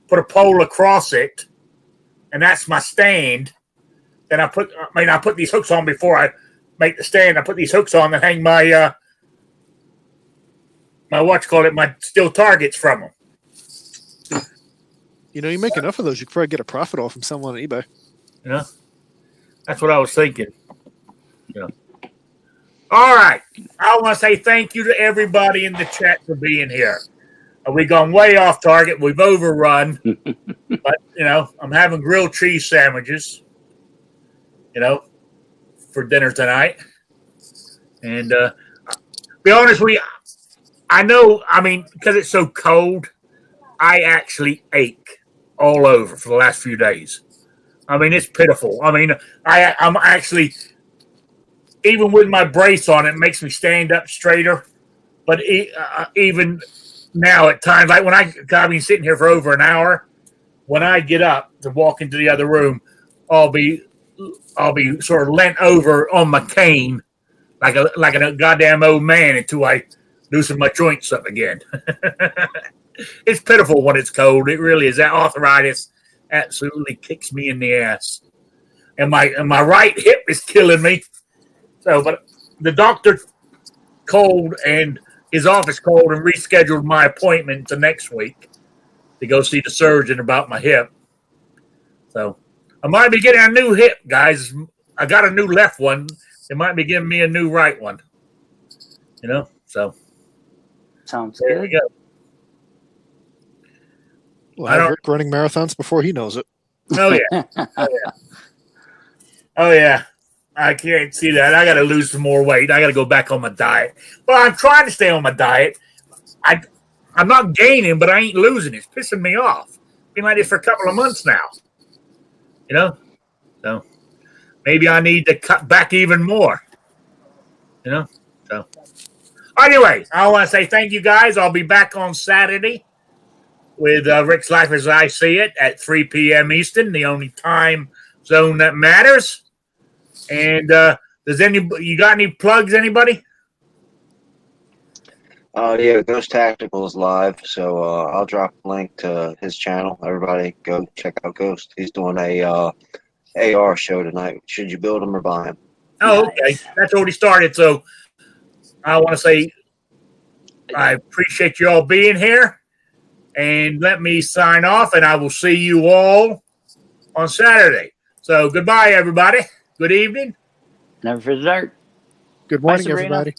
A: put a pole across it, and that's my stand. Then I put these hooks on before I make the stand. I put these hooks on and hang my my steel targets from them.
C: You know, you make enough of those, you could probably get a profit off from someone on eBay.
A: You know, that's what I was thinking. Yeah. All right. I want to say thank you to everybody in the chat for being here. We've gone way off target. We've overrun. But, you know, I'm having grilled cheese sandwiches, you know, for dinner tonight. And be honest with you, I know, I mean, because it's so cold, I actually ache all over for the last few days. I mean, it's pitiful. I mean, I'm actually, even with my brace on, it makes me stand up straighter. But even now at times, like when I've been sitting here for over an hour, when I get up to walk into the other room, I'll be sort of leant over on my cane like a goddamn old man until I loosen my joints up again. It's pitiful when it's cold. It really is. That arthritis absolutely kicks me in the ass. And my right hip is killing me. So, but the doctor called and his office called and rescheduled my appointment to next week to go see the surgeon about my hip. So I might be getting a new hip, guys. I got a new left one. They might be giving me a new right one. You know, so
D: Sounds
A: there
D: good.
A: we go.
C: We'll have Rick running marathons before he knows it.
A: Oh yeah. Oh yeah. I can't see that. I got to lose some more weight. I got to go back on my diet. Well, I'm trying to stay on my diet. I'm not gaining, but I ain't losing. It's pissing me off. Been like this for a couple of months now. You know? So maybe I need to cut back even more. You know? So anyway, I want to say thank you guys. I'll be back on Saturday with Rick's Life as I See It at 3 p.m. Eastern, the only time zone that matters. And you got any plugs, anybody?
E: Yeah, Ghost Tactical is live, so I'll drop a link to his channel. Everybody go check out Ghost. He's doing a AR show tonight. Should you build him or buy him?
A: Oh,
D: Nice.
A: okay. That's already started. So I want to say I appreciate you all being here. And let me sign off, and I will see you all on Saturday. So goodbye, everybody. Good evening.
D: Never for dessert.
C: Good morning,
D: Sabrina.
C: everybody.